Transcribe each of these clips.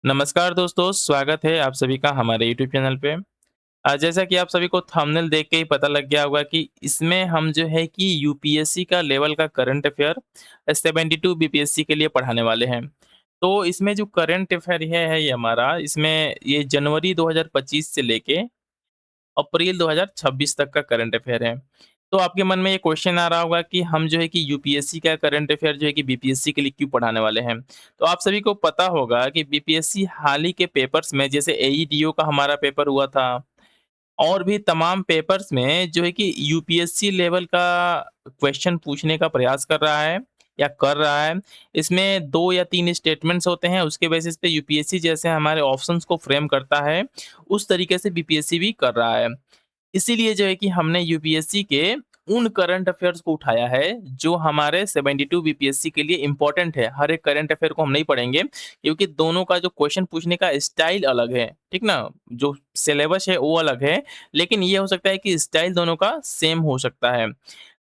नमस्कार दोस्तों, स्वागत है आप सभी का हमारे यूट्यूब चैनल पे। जैसा कि आप सभी को थंबनेल देख के ही पता लग गया होगा कि इसमें हम जो है कि यूपीएससी का लेवल का करंट अफेयर 72 बीपीएससी के लिए पढ़ाने वाले हैं। तो इसमें जो करंट अफेयर है ये हमारा इसमें ये जनवरी 2025 से लेके अप्रैल 2026 तक का करंट अफेयर है। तो आपके मन में ये क्वेश्चन आ रहा होगा कि हम जो है कि यूपीएससी का करंट अफेयर जो है कि बीपीएससी के लिए क्यों पढ़ाने वाले हैं। तो आप सभी को पता होगा कि बीपीएससी हाल ही के पेपर्स में जैसे एईडीओ का हमारा पेपर हुआ था और भी तमाम पेपर्स में जो है कि यूपीएससी लेवल का क्वेश्चन पूछने का प्रयास कर रहा है या कर रहा है। इसमें 2 या 3 स्टेटमेंट्स होते हैं, उसके बेसिस पे यूपीएससी जैसे हमारे ऑप्शंस को फ्रेम करता है, उस तरीके से बीपीएससी भी कर रहा है। इसीलिए जो है कि हमने यूपीएससी के उन करंट अफेयर्स को उठाया है जो हमारे 72 बीपीएससी के लिए इम्पोर्टेंट है। हर एक करंट अफेयर को हम नहीं पढ़ेंगे क्योंकि दोनों का जो क्वेश्चन पूछने का स्टाइल अलग है, ठीक ना? जो सिलेबस है वो अलग है, लेकिन ये हो सकता है कि स्टाइल दोनों का सेम हो सकता है।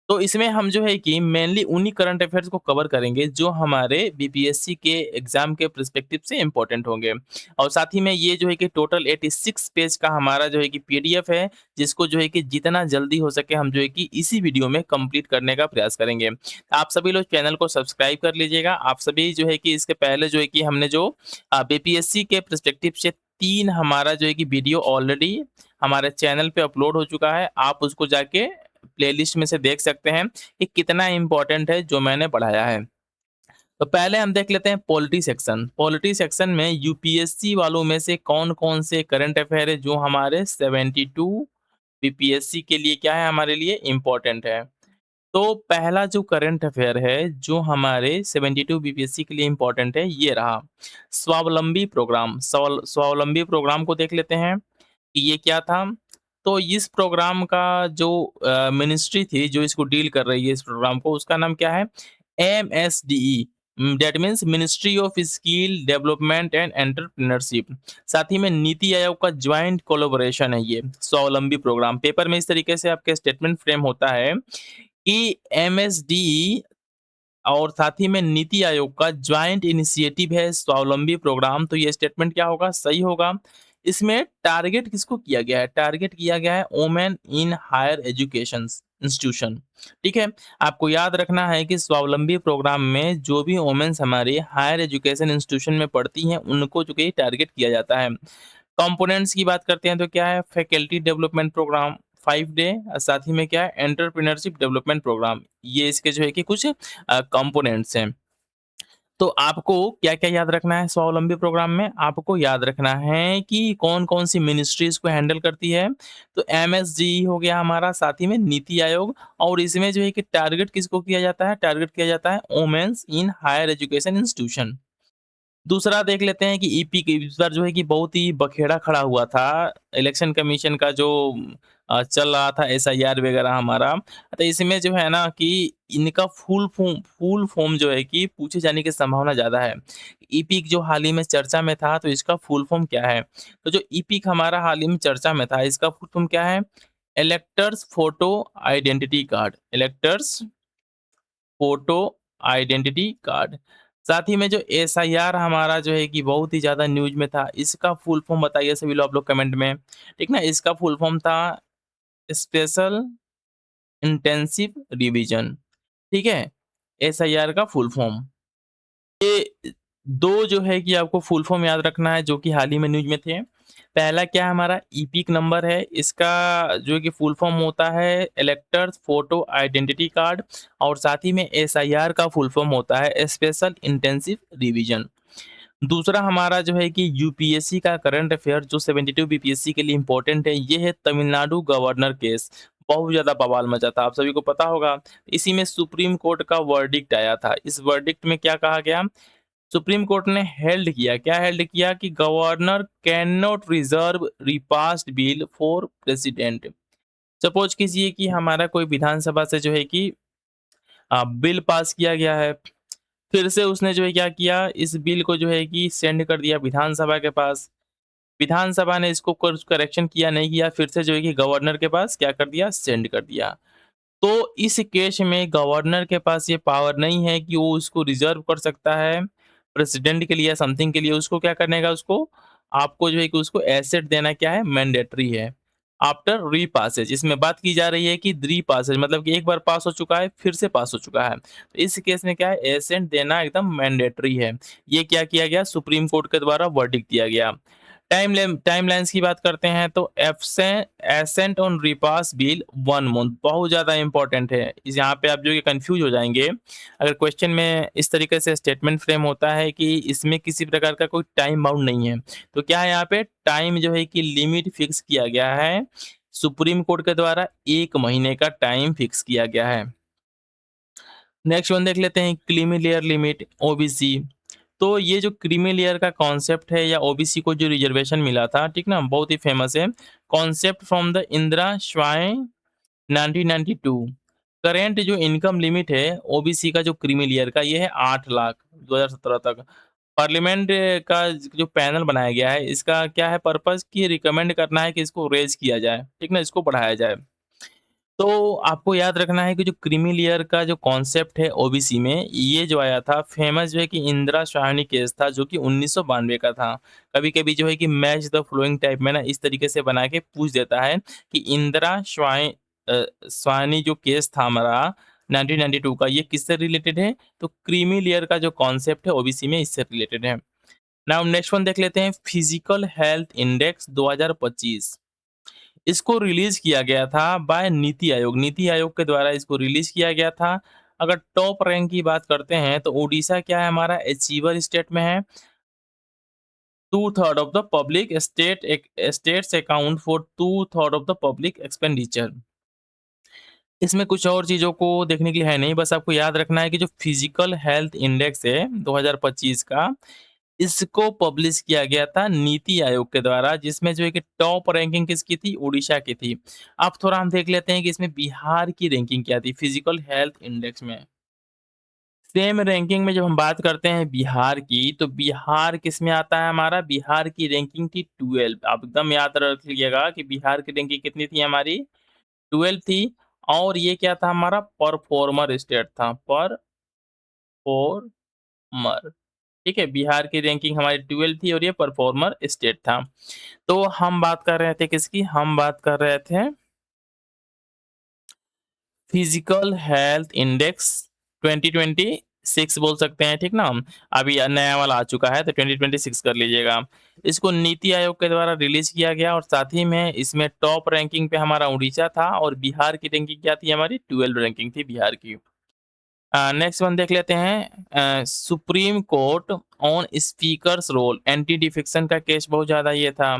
तो इसमें हम जो है कि मेनली उन्हीं करंट अफेयर्स को कवर करेंगे जो हमारे बीपीएससी के एग्जाम के पर्सपेक्टिव से इम्पोर्टेंट होंगे। और साथ ही में ये जो है कि टोटल 86 पेज का हमारा जो है कि पीडीएफ है, जिसको जो है कि जितना जल्दी हो सके हम जो है कि इसी वीडियो में कंप्लीट करने का प्रयास करेंगे। आप सभी लोग चैनल को सब्सक्राइब कर लीजिएगा। आप सभी जो है कि इसके पहले जो है कि हमने जो बीपीएससी के पर्सपेक्टिव से 3 हमारा जो है कि वीडियो ऑलरेडी हमारे चैनल पे अपलोड हो चुका है। आप उसको जाके प्लेलिस्ट में से देख सकते हैं कि कितना इम्पोर्टेंट है जो मैंने पढ़ाया है। तो पहले हम देख लेते हैं पॉलिटी सेक्शन। पॉलिटी सेक्शन में यूपीएससी वालों में से कौन-कौन से करंट अफेयर है जो हमारे 72 बीपीएससी के लिए क्या है, हमारे लिए इम्पोर्टेंट है। तो पहला जो करंट अफेयर है जो हमारे 72 बीपीएससी के लिए इम्पोर्टेंट है, ये रहा स्वावलंबी प्रोग्राम। स्वावलंबी प्रोग्राम को देख लेते हैं कि ये क्या था। तो इस प्रोग्राम का जो मिनिस्ट्री थी जो इसको डील कर रही है इस प्रोग्राम को, उसका नाम क्या है? MSDE. That means ministry of skill development and entrepreneurship. साथ ही में नीति आयोग का ज्वाइंट कोलैबोरेशन है ये स्वावलंबी प्रोग्राम। पेपर में इस तरीके से आपके स्टेटमेंट फ्रेम होता है कि एमएसडीई और साथ ही में नीति आयोग का ज्वाइंट इनिशिएटिव है स्वावलंबी प्रोग्राम। तो ये स्टेटमेंट क्या होगा? सही होगा। इसमें टारगेट किसको किया गया है? टारगेट किया गया है women in higher education institution. ठीक है, आपको याद रखना है कि स्वावलंबी प्रोग्राम में जो भी वुमेन्स हमारी हायर एजुकेशन इंस्टीट्यूशन में पढ़ती हैं उनको जो कि टारगेट किया जाता है। कंपोनेंट्स की बात करते हैं तो क्या है? फैकल्टी डेवलपमेंट प्रोग्राम 5 डे, साथ ही में क्या है? Entrepreneurship development programme. ये इसके जो है कि कुछ कंपोनेंट्स हैं। तो आपको क्या-क्या याद रखना है स्वावलंबी प्रोग्राम में? आपको याद रखना है कि कौन-कौन सी मिनिस्ट्रीज़ को हैंडल करती है। तो एमएसडी हो गया हमारा, साथ ही में नीति आयोग। और इसमें जो है कि टारगेट किसको किया जाता है? टारगेट किया जाता है womens in higher education institution. दूसरा देख लेते हैं कि ईपी की इस बार जो है कि बहुत ही बखेड़ा खड़ा हुआ था। इलेक्शन कमीशन का जो चल रहा था एसआईआर वगैरह हमारा। तो इसमें जो है ना कि इनका फुल फॉर्म जो है कि पूछे जाने की संभावना ज़्यादा है। ईपिक जो हाल ही में चर्चा में था, तो इसका फुल फॉर्म क्या है? तो जो ईपिक हमारा हाल ही में चर्चा में था, इसका फुल फॉर्म क्या है? Electors photo identity card. Electors photo identity card. साथ ही में जो एसआईआर हमारा जो है कि बहुत ही ज़्यादा न्यूज़ में था, इसका फुल फॉर्म बताइए सभी लोग आप लोग कमेंट में, ठीक ना? इसका फुल फॉर्म था स्पेशल इंटेंसिव रिवीजन, ठीक है? एसआईआर का फुल फॉर्म। ये 2 जो है कि आपको फुल फॉर्म याद रखना है जो कि हाल ही में न्यूज़ में थे। पहला क्या है हमारा? ईपिक नंबर है, इसका जो है कि फुल फॉर्म होता है इलेक्टर्स फोटो आइडेंटिटी कार्ड। और साथ ही में एसआईआर का फुल फॉर्म होता है स्पेशल इंटेंसिव रिवीजन। दूसरा हमारा जो है कि यूपीएससी का करंट अफेयर जो 72 बीपीएससी के लिए इम्पोर्टेंट है, ये है तमिलनाडु गवर्नर केस। बहुत ज़्यादा बवाल मचा था, आप सभी को पता होगा। इसी में सुप्रीम कोर्ट का वर्डिक्ट आया था। इस वर्डिक्ट में क्या कहा गया? सुप्रीम कोर्ट ने हेल्ड किया, क्या हेल्ड किया? कि governor can not reserve repassed bill for president. Suppose कीजिए कि हमारा कोई विधानसभा से जो है कि बिल पास किया गया है, फिर से उसने जो है क्या किया, इस बिल को जो है कि सेंड कर दिया विधानसभा के पास। विधानसभा ने इसको कुछ करेक्शन किया, नहीं किया, फिर से जो है कि गवर्नर के पास क्या कर दिया? सेंड कर दिया। तो इस केस में गवर्नर के पास ये पावर नहीं है कि वो उसको रिजर्व कर सकता है प्रेसिडेंट के लिए या समथिंग के लिए उसको क्या करने का, उसको आपको जो है कि उसको एसेट देना क्या है, मैंडेटरी है। आफ्टर रीपासेज, इसमें बात की जा रही है कि रीपासेज मतलब कि एक बार पास हो चुका है, फिर से पास हो चुका है। तो इस केस में क्या है, एसेंट देना एकदम मैंडेटरी है। ये क्या किया गया, सुप्रीम कोर्ट के द्वारा वर्डिक्ट दिया गया। टाइमलाइंस की बात करते हैं तो एसेंट ऑन रिपास बिल 1 मंथ बहुत ज़्यादा इंपॉर्टेंट है। यहाँ पे आप जो है कंफ्यूज हो जाएंगे अगर क्वेश्चन में इस तरीके से स्टेटमेंट फ्रेम होता है कि इसमें किसी प्रकार का कोई टाइम बाउंड नहीं है। तो क्या है, यहाँ पे टाइम जो है कि लिमिट फिक्स किया गया है सुप्रीम कोर्ट के द्वारा, 1 महीने का टाइम फिक्स किया गया है। नेक्स्ट वन देख लेते हैं, क्रीमी लेयर लिमिट ओबीसी। तो ये जो क्रीमी लेयर का कॉन्सेप्ट है या ओबीसी को जो रिजर्वेशन मिला था, ठीक ना, बहुत ही फेमस है concept from the Indira Sawhney 1992। Current जो इनकम लिमिट है ओबीसी का जो क्रीमी लेयर का, ये है 8 लाख 2017 तक। पार्लियामेंट का जो पैनल बनाया गया है, इसका क्या है पर्पस, कि रिकमेंड करना है कि इसको रेज किया जाए, ठीक ना, इसको बढ़ाया जाए। तो आपको याद रखना है कि जो क्रीमी लेयर का जो कॉन्सेप्ट है ओबीसी में, ये जो आया था फेमस जो है कि इंदिरा शाहनी केस था, जो कि 1992 का था। कभी कभी जो है कि मैच द फ्लोइंग टाइप में ना इस तरीके से बना के पूछ देता है कि इंदिरा शाहनी जो केस था हमारा 1992 का, ये किससे रिलेटेड है, तो क्रीमी लेयर का जो कॉन्सेप्ट है ओबीसी में इससे रिलेटेड है। नाउ नेक्स्ट वन देख लेते हैं, फिजिकल हेल्थ इंडेक्स 2025। इसको रिलीज किया गया था बाय नीति आयोग, नीति आयोग के द्वारा इसको रिलीज किया गया था। अगर टॉप रैंक की बात करते हैं तो उड़ीसा क्या है हमारा, अचीवर स्टेट में है। 2/3 of the public states account for 2/3 of the public expenditure. इसमें कुछ और चीज़ों को देखने के लिए है नहीं, बस आपको याद रखना है कि जो फिजिकल हेल्थ इंडेक्स है 2025 का, इसको पब्लिश किया गया था नीति आयोग के द्वारा, जिसमें जो है कि टॉप रैंकिंग किसकी थी, उड़ीसा की थी। अब थोड़ा हम देख लेते हैं कि इसमें बिहार की रैंकिंग क्या थी फिजिकल हेल्थ इंडेक्स में। सेम रैंकिंग में जब हम बात करते हैं बिहार की, तो बिहार किस में आता है हमारा, बिहार की रैंकिंग थी 12। आप एकदम याद रख लीजिएगा कि बिहार की रैंकिंग कितनी थी हमारी, 12 थी। और ये क्या था हमारा, परफॉर्मर स्टेट था, परफॉर्मर। ठीक है, बिहार की रैंकिंग हमारी 12 थी और ये परफॉर्मर स्टेट था। तो हम बात कर रहे थे किसकी, हम बात कर रहे थे फिजिकल हेल्थ इंडेक्स 2026 बोल सकते हैं, ठीक ना। अभी नया वाला आ चुका है तो 2026 कर लीजिएगा। इसको नीति आयोग के द्वारा रिलीज किया गया और साथ ही में इसमें टॉप रैंकिंग पे हमारा उड़ीसा था और बिहार की रैंकिंग क्या थी हमारी, 12 रैंकिंग थी बिहार की। नेक्स्ट वन देख लेते हैं, Supreme Court on speaker's role, anti defection का केस बहुत ज्यादा ये था।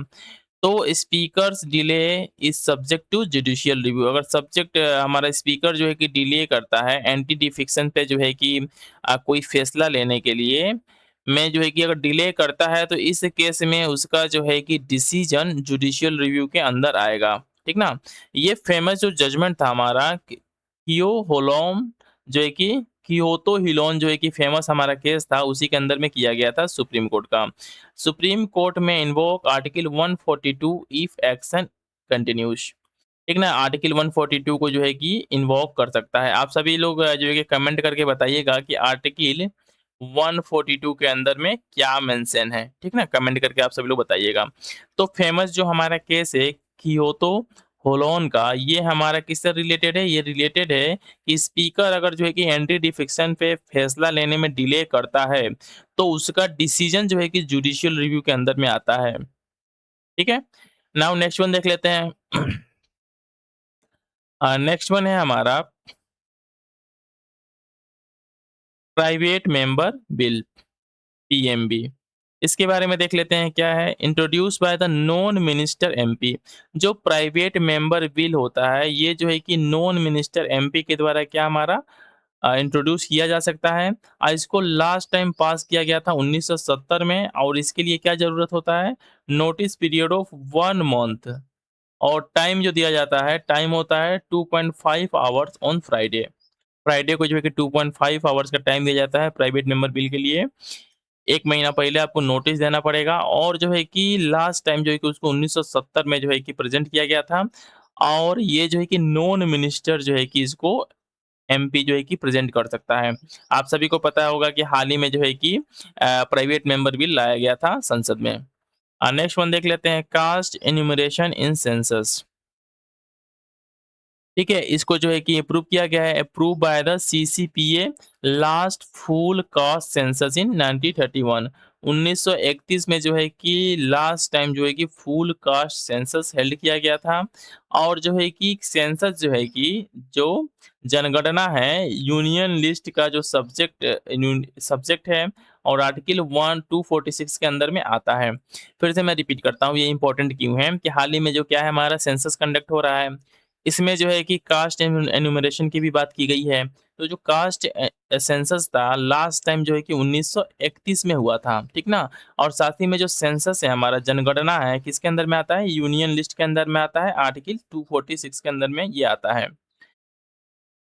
तो speaker's delay is subject to judicial review. अगर सब्जेक्ट हमारा स्पीकर जो है कि डिले करता है एंटी डिफेक्शन पे जो है कि कोई फैसला लेने के लिए में जो है कि अगर डिले करता है, तो इस केस में उसका जो है कि डिसीजन जुडिशियल रिव्यू के अंदर आएगा, ठीक ना। ये फेमस जो जजमेंट था हमारा कियो होलोम, जो है कि कियोतो हिलोन, जो है कि फेमस हमारा केस था, उसी के अंदर में किया गया था सुप्रीम कोर्ट का। सुप्रीम कोर्ट में invoke article 142 if action continuous, ठीक ना। आर्टिकल 142 को जो है कि इन्वोक कर सकता है। आप सभी लोग जो है कि कमेंट करके बताइएगा कि आर्टिकल 142 के अंदर में क्या मेंशन है, ठीक ना, कमेंट करके आप सभी लोग बताइएगा। तो फेमस जो हमारा केस है कियोतो होलोन का, ये हमारा किससे रिलेटेड है, ये रिलेटेड है कि स्पीकर अगर जो है कि एंटी डिफेक्शन पे फैसला लेने में डिले करता है, तो उसका डिसीजन जो है कि जुडिशियल रिव्यू के अंदर में आता है, ठीक है। नाउ नेक्स्ट वन देख लेते हैं। नेक्स्ट वन है हमारा प्राइवेट मेंबर बिल, पीएमबी। इसके बारे में देख लेते हैं क्या है, introduce by the non minister MP. जो प्राइवेट मेंबर बिल होता है, ये जो है कि नॉन मिनिस्टर एमपी के द्वारा क्या हमारा इंट्रोड्यूस किया जा सकता है। इसको लास्ट टाइम पास किया गया था 1970 में, और इसके लिए क्या जरूरत होता है, नोटिस पीरियड ऑफ 1 मंथ। और टाइम जो दिया जाता है, टाइम होता है 2.5 आवर्स ऑन फ्राइडे। फ्राइडे को जो है कि 2.5 आवर्स का टाइम दिया जाता है प्राइवेट मेंबर बिल के लिए। 1 महीना पहले आपको नोटिस देना पड़ेगा, और जो है कि लास्ट टाइम जो है कि उसको 1970 में जो है कि प्रेजेंट किया गया था। और ये जो है कि नॉन मिनिस्टर जो है कि इसको एमपी जो है कि प्रेजेंट कर सकता है। आप सभी को पता होगा कि हाल ही में जो है कि प्राइवेट मेंबर बिल लाया गया था संसद में। नेक्स्ट वन देख लेते हैं, कास्ट एन्यूमरेशन इन सेंसस। ठीक है, इसको जो है कि अप्रूव किया गया है, approve by the CCPA last full caste census इन 1931। 1931 में जो है कि लास्ट टाइम जो है कि फुल कास्ट सेंसस हेल्ड किया गया था। और जो है कि सेंसस जो है कि जो जनगणना है, यूनियन लिस्ट का जो सब्जेक्ट है, और आर्टिकल 1246 के अंदर में आता है। फिर से मैं रिपीट करता हूँ, ये इंपॉर्टेंट क्यों है कि हाल ही में जो क्या है, हमारा सेंसस कंडक्ट हो रहा है, इसमें जो है कि कास्ट एनुमरेशन की भी बात की गई है। तो जो कास्ट सेंसस था लास्ट टाइम जो है कि 1931 में हुआ था, ठीक ना? और साथ ही में जो सेंसस है, हमारा जनगणना है, किसके अंदर में आता है? यूनियन लिस्ट के अंदर में आता है, आर्टिकल 246 के अंदर में ये आता है।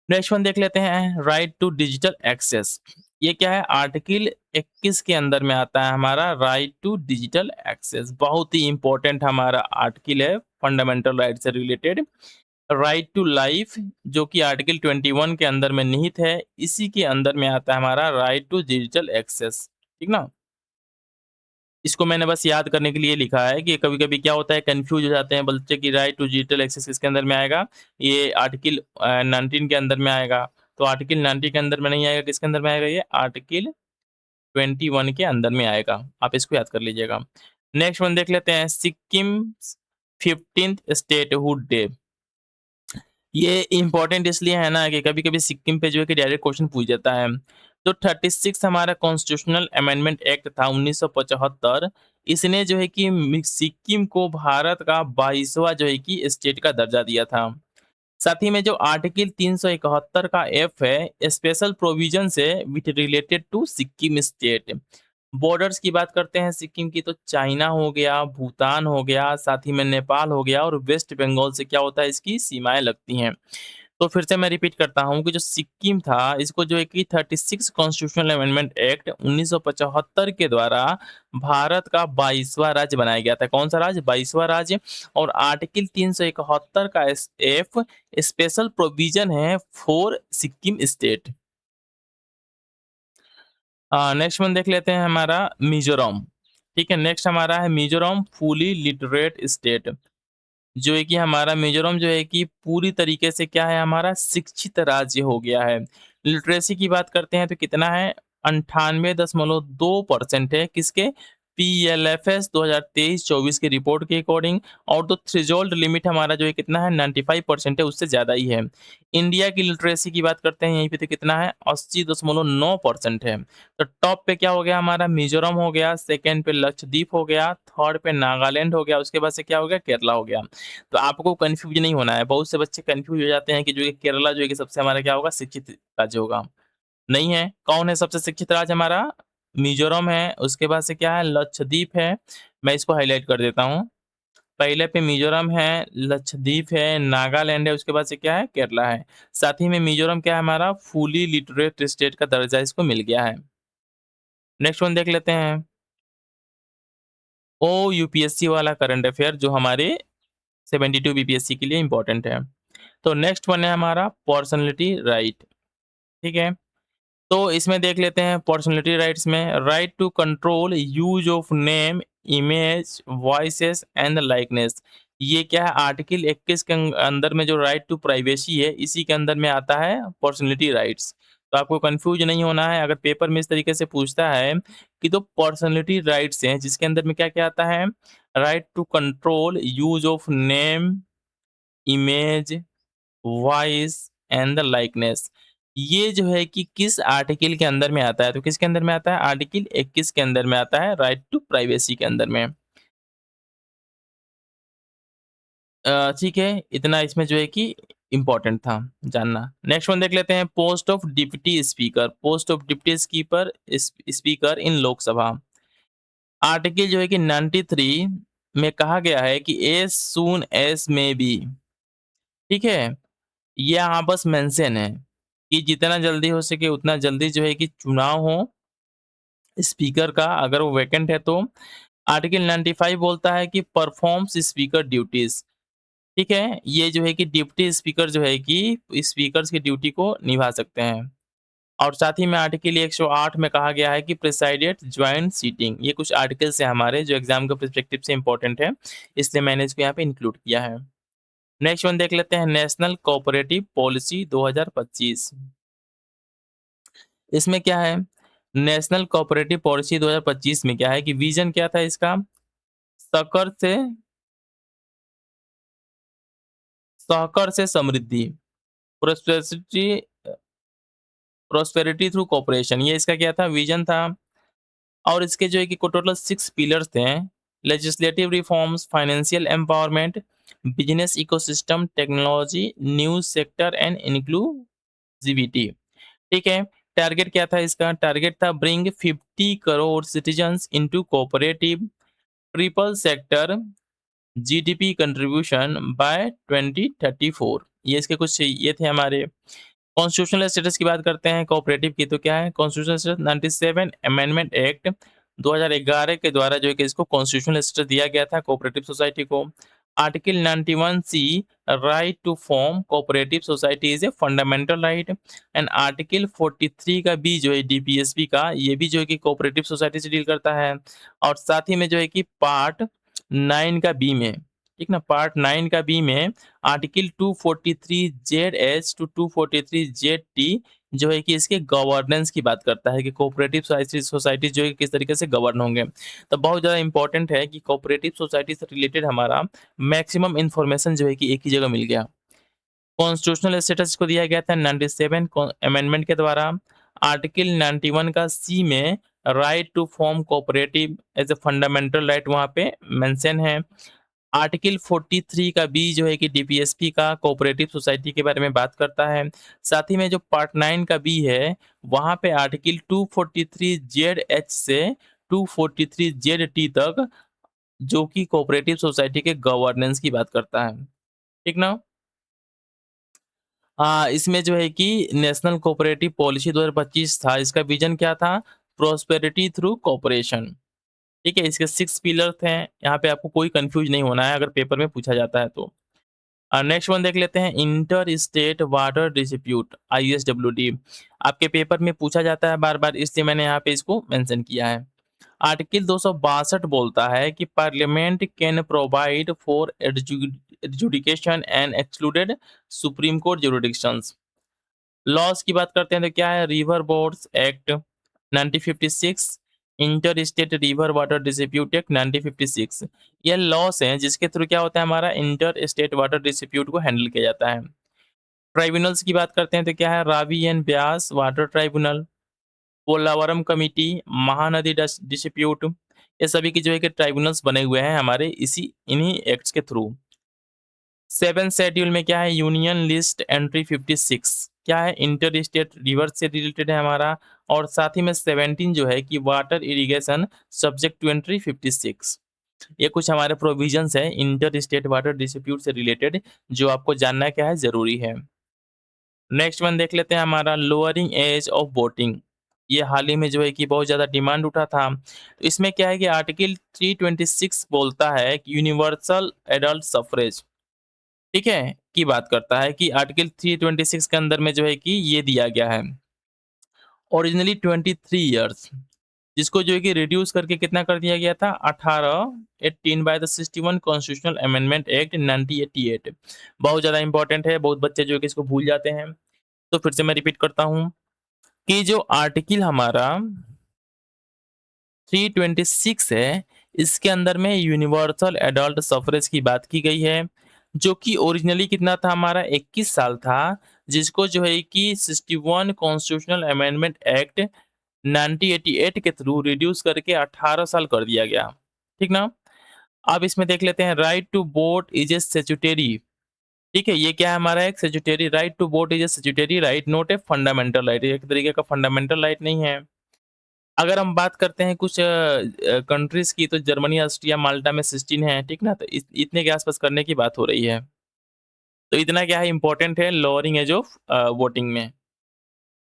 नेक्स्ट वन देख लेते हैं, राइट टू डिजिटल एक्सेस। ये क्या है? आर्टिकल 21 के अंदर में आता है हमारा राइट टू डिजिटल एक्सेस। बहुत ही इंपॉर्टेंट हमारा आर्टिकल है, फंडामेंटल राइट से रिलेटेड। राइट टू लाइफ जो कि आर्टिकल 21 के अंदर में निहित है, इसी के अंदर में आता है हमारा राइट टू डिजिटल एक्सेस, ठीक ना? इसको मैंने बस याद करने के लिए लिखा है कि कभी-कभी क्या होता है, कन्फ्यूज़ हो जाते हैं बच्चे कि राइट टू डिजिटल एक्सेस किसके अंदर में आएगा? ये आर्टिकल 19 के अंदर में आएगा। तो आर्टिकल 19 के अंदर में नहीं आएगा, किसके अंदर में आएगा ये? आर्टिकल 21 के अंदर में आएगा। आप इसको याद कर लीजिएगा। नेक्स्ट वन देख लेते हैं, सिक्किम 15th स्टेटहुड डे। ये इम्पोर्टेंट इसलिए है ना कि कभी-कभी सिक्किम पे जो है कि डायरेक्ट क्वेश्चन पूछ जाता है। तो 36 हमारा कॉन्स्टिट्यूशनल अमेंडमेंट एक्ट था 1975। इसने जो है कि सिक्किम को भारत का 22वां जो है कि स्टेट का दर्जा दिया था। साथ ही में जो आर्टिकल 371 का एफ है, स्पेशल प्रोविजन है with related to Sikkim state. Borders की बात करते हैं सिक्किम की, तो चाइना हो गया, भूटान हो गया, साथ ही में नेपाल हो गया, और वेस्ट बंगाल से क्या होता है, इसकी सीमाएं लगती हैं। तो फिर से मैं रिपीट करता हूँ कि जो सिक्किम था, इसको जो है कि 36 कॉन्स्टिट्यूशनल अमेंडमेंट एक्ट 1975 के द्वारा भारत का 22वां राज्य बनाया गया था। कौन सा राज्य? 22वां राज्य। और आर्टिकल 371 का एफ स्पेशल प्रोविजन है for Sikkim state. Next one देख लेते हैं हमारा मिजोरम। ठीक है, नेक्स्ट हमारा है मिजोरम फुली लिटरेट स्टेट। जो है कि हमारा मिजोरम जो है कि पूरी तरीके से क्या है, हमारा शिक्षित राज्य हो गया है। लिटरेसी की बात करते हैं तो कितना है? 98.2% है, किसके? पीएलएफएस 2023-24 की रिपोर्ट के अकॉर्डिंग। और तो थ्रेशोल्ड लिमिट हमारा जो है कितना है? 95% है, उससे ज़्यादा ही है। इंडिया की लिटरेसी की बात करते हैं, यहीं पे तो कितना है? 80.9% है। तो टॉप पे क्या हो गया हमारा? मिजोरम हो गया, सेकंड पे लक्षद्वीप हो गया, थर्ड पे नागालैंड हो गया, उसके बाद से क्या हो गया? केरला हो गया। तो आपको कंफ्यूज नहीं होना है। बहुत से बच्चे कंफ्यूज हो जाते हैं कि जो ये केरला जो है कि सबसे हमारा क्या होगा? शिक्षित राज्य होगा। नहीं है। कौन है सबसे शिक्षित राज्य हमारा? मिजोरम है, उसके बाद से क्या है? लक्षद्वीप है। मैं इसको हाइलाइट कर देता हूँ। पहले पे मिजोरम है, लक्षद्वीप है, नागालैंड है, उसके बाद से क्या है? केरला है। साथ ही में मिजोरम क्या है हमारा? फुली लिटरेट स्टेट का दर्जा इसको मिल गया है। नेक्स्ट वन देख लेते हैं। ओ यूपीएससी वाला करंट अफेयर जो हमारे 72 बीपीएससी के लिए इंपॉर्टेंट है। तो नेक्स्ट वन है हमारा पर्सनैलिटी राइट। ठीक है? तो इसमें देख लेते हैं पर्सनैलिटी राइट्स में, right to control use of name, image, voices and likeness. ये क्या है? आर्टिकल 21 के अंदर में जो राइट टू प्राइवेसी है, इसी के अंदर में आता है पर्सनैलिटी राइट्स। तो आपको कंफ्यूज नहीं होना है। अगर पेपर में इस तरीके से पूछता है कि तो पर्सनैलिटी राइट्स हैं, जिसके अंदर में क्या-क्या आता है? Right to control use of name, image, voice and the likeness. ये जो है कि किस आर्टिकल के अंदर में आता है? तो किसके अंदर में आता है? आर्टिकल 21 के अंदर में आता है, राइट टू प्राइवेसी के अंदर में। ठीक है, इतना इसमें जो है कि इम्पोर्टेंट था जानना। नेक्स्ट वन देख लेते हैं, post of deputy speaker. Post of deputy speaker speaker in Lok Sabha. Article जो है कि 93 में कहा गया है कि as soon as may be. ठीक है, ये यहाँ बस मेंशन है कि जितना जल्दी हो सके उतना जल्दी जो है कि चुनाव हो स्पीकर का, अगर वो वैकेंट है तो। आर्टिकल 95 बोलता है कि परफॉर्म्स स्पीकर ड्यूटीज। ठीक है? ये जो है कि डिप्टी स्पीकर जो है कि स्पीकर्स की ड्यूटी को निभा सकते हैं। और साथ ही में आर्टिकल 108 में कहा गया है कि प्रिसाइडेड जॉइंट सीटिंग, ये कुछ आर्टिकल्स हैं हमारे जो एग्जाम के पर्सपेक्टिव से इंपॉर्टेंट है, इसलिए मैंने इसको यहाँ पे इंक्लूड किया है। नेक्स्ट वन देख लेते हैं, नेशनल कोऑपरेटिव पॉलिसी 2025। इसमें क्या है, नेशनल कोऑपरेटिव पॉलिसी 2025 में क्या है कि विजन क्या था इसका, सहकर से सहकर से समृद्धि, प्रोस्पेरिटी प्रोस्पेरिटी थ्रू कोऑपरेशन, ये इसका क्या था, विजन था। और इसके जो है कि टोटल 6 पिलर्स थे, legislative reforms, financial empowerment, business ecosystem, technology, news sector and inclusivity. ठीक है? टारगेट क्या था इसका? टारगेट था bring 50 crore citizens into cooperative triple sector GDP contribution by 2034। ये इसके कुछ ये थे हमारे। कॉन्स्टिट्यूशनल स्टेटस की बात करते हैं कोऑपरेटिव की, तो क्या है कॉन्स्टिट्यूशनल स्टेटस, 97 अमेंडमेंट एक्ट 2011 के द्वारा जो है कि इसको कॉन्स्टिट्यूशनल स्टेटस दिया गया था कोऑपरेटिव सोसाइटी को। Article 91 C, right to form cooperative society is a fundamental right. And article 43 का बी जो है डीपीएसपी का, ये भी जो है कि कोऑपरेटिव सोसाइटी से डील करता है। और साथ ही में जो है कि पार्ट 9 का बी में, ठीक ना, पार्ट 9 का बी में article 243 Z H two 243 Z T जो है कि इसके गवर्नेंस की बात करता है कि कोऑपरेटिव सोसाइटी जो है किस तरीके से गवर्न होंगे। तो बहुत ज़्यादा इंपॉर्टेंट है कि कोऑपरेटिव सोसाइटी से रिलेटेड हमारा मैक्सिमम इन्फॉर्मेशन जो है कि एक ही जगह मिल गया। कॉन्स्टिट्यूशनल स्टेटस को दिया गया था 97 अमेंडमेंट के द्वारा। आर्टिकल 91 का सी में right to form cooperative as a fundamental right वहाँ पे मेंशन है। आर्टिकल 43 का बी जो है कि डीपीएसपी का कोऑपरेटिव सोसाइटी के बारे में बात करता है। साथ ही में जो पार्ट 9 का बी है, वहाँ पे आर्टिकल 243 जेड एच से 243 जेड टी तक जो कि कोऑपरेटिव सोसाइटी के गवर्नेंस की बात करता है। ठीक ना? इसमें जो है कि नेशनल कोऑपरेटिव पॉलिसी 2025 था, इसका विजन क्या था? Prosperity through cooperation. ठीक है? इसके 6 पिलर थे, यहाँ पे आपको कोई कन्फ्यूज़ नहीं होना है अगर पेपर में पूछा जाता है तो। नेक्स्ट वन देख लेते हैं, इंटर स्टेट वाटर डिस्प्यूट, आईएसडब्ल्यूडी। आपके पेपर में पूछा जाता है बार-बार, इसलिए मैंने यहाँ पे इसको मेंशन किया है। आर्टिकल 262 बोलता है कि Parliament can provide for adjudication and excluded Supreme Court jurisdictions. Laws की बात करते हैं तो क्या है, river boards act 1956, inter state river water dispute act 1956। ये लॉस हैं जिसके थ्रू क्या होता है, हमारा इंटर स्टेट वाटर डिस्प्यूट को हैंडल किया जाता है। ट्राइब्यूनल्स की बात करते हैं तो क्या है, Ravi and Beas water tribunal, Polavaram committee, Mahanadi dispute, ये सभी की जो है कि ट्राइब्यूनल्स बने हुए हैं हमारे इसी इन्हीं एक्ट्स के थ्रू। 7 शेड्यूल में क्या है, यूनियन लिस्ट एंट्री 56 क्या है, इंटर स्टेट रिवर से रिलेटेड है हमारा। और साथ ही में 17 जो है कि water irrigation subject to entry 56। ये कुछ हमारे प्रोविजंस है इंटर स्टेट वाटर डिस्प्यूट से रिलेटेड, जो आपको जानना क्या है जरूरी है। नेक्स्ट वन देख लेते हैं हमारा, लोअरिंग एज ऑफ वोटिंग। ये हाल ही में जो है कि बहुत ज़्यादा डिमांड उठा था। तो इसमें क्या है कि आर्टिकल 326 बोलता है कि यूनिवर्सल एडल्ट सफरेज, ठीक है, की बात करता है कि आर्टिकल 326 के अंदर में जो है कि ये दिया गया है ओरिजिनली 23 इयर्स, जिसको जो है कि रिड्यूस करके कितना कर दिया गया था, 18 18 by the 61 constitutional amendment act 1988। बहुत ज़्यादा इंपॉर्टेंट है, बहुत बच्चे जो है कि इसको भूल जाते हैं। तो फिर से मैं रिपीट करता हूँ कि जो आर्टिकल हमारा 326 है, इसके अंदर में यूनिवर्सल एडल्ट सफरेज की बात की गई है, जो कि ओरिजिनली कितना था हमारा, 21 साल था, जिसको जो है कि 61 कॉन्स्टिट्यूशनल अमेंडमेंट एक्ट 1988 के थ्रू रिड्यूस करके 18 साल कर दिया गया। ठीक ना? अब इसमें देख लेते हैं, right to vote is a statutory. ठीक है, ये क्या है हमारा, एक statutory right to vote is a statutory right, not a fundamental right, एक तरीके का फंडामेंटल राइट नहीं है। अगर हम बात करते हैं कुछ कंट्रीज़ की, तो जर्मनी, ऑस्ट्रिया, माल्टा में 16 है, ठीक ना? तो इतने के आस-पास करने की बात हो रही है। तो इतना क्या है, इम्पोर्टेंट है लोअरिंग एज ऑफ वोटिंग में।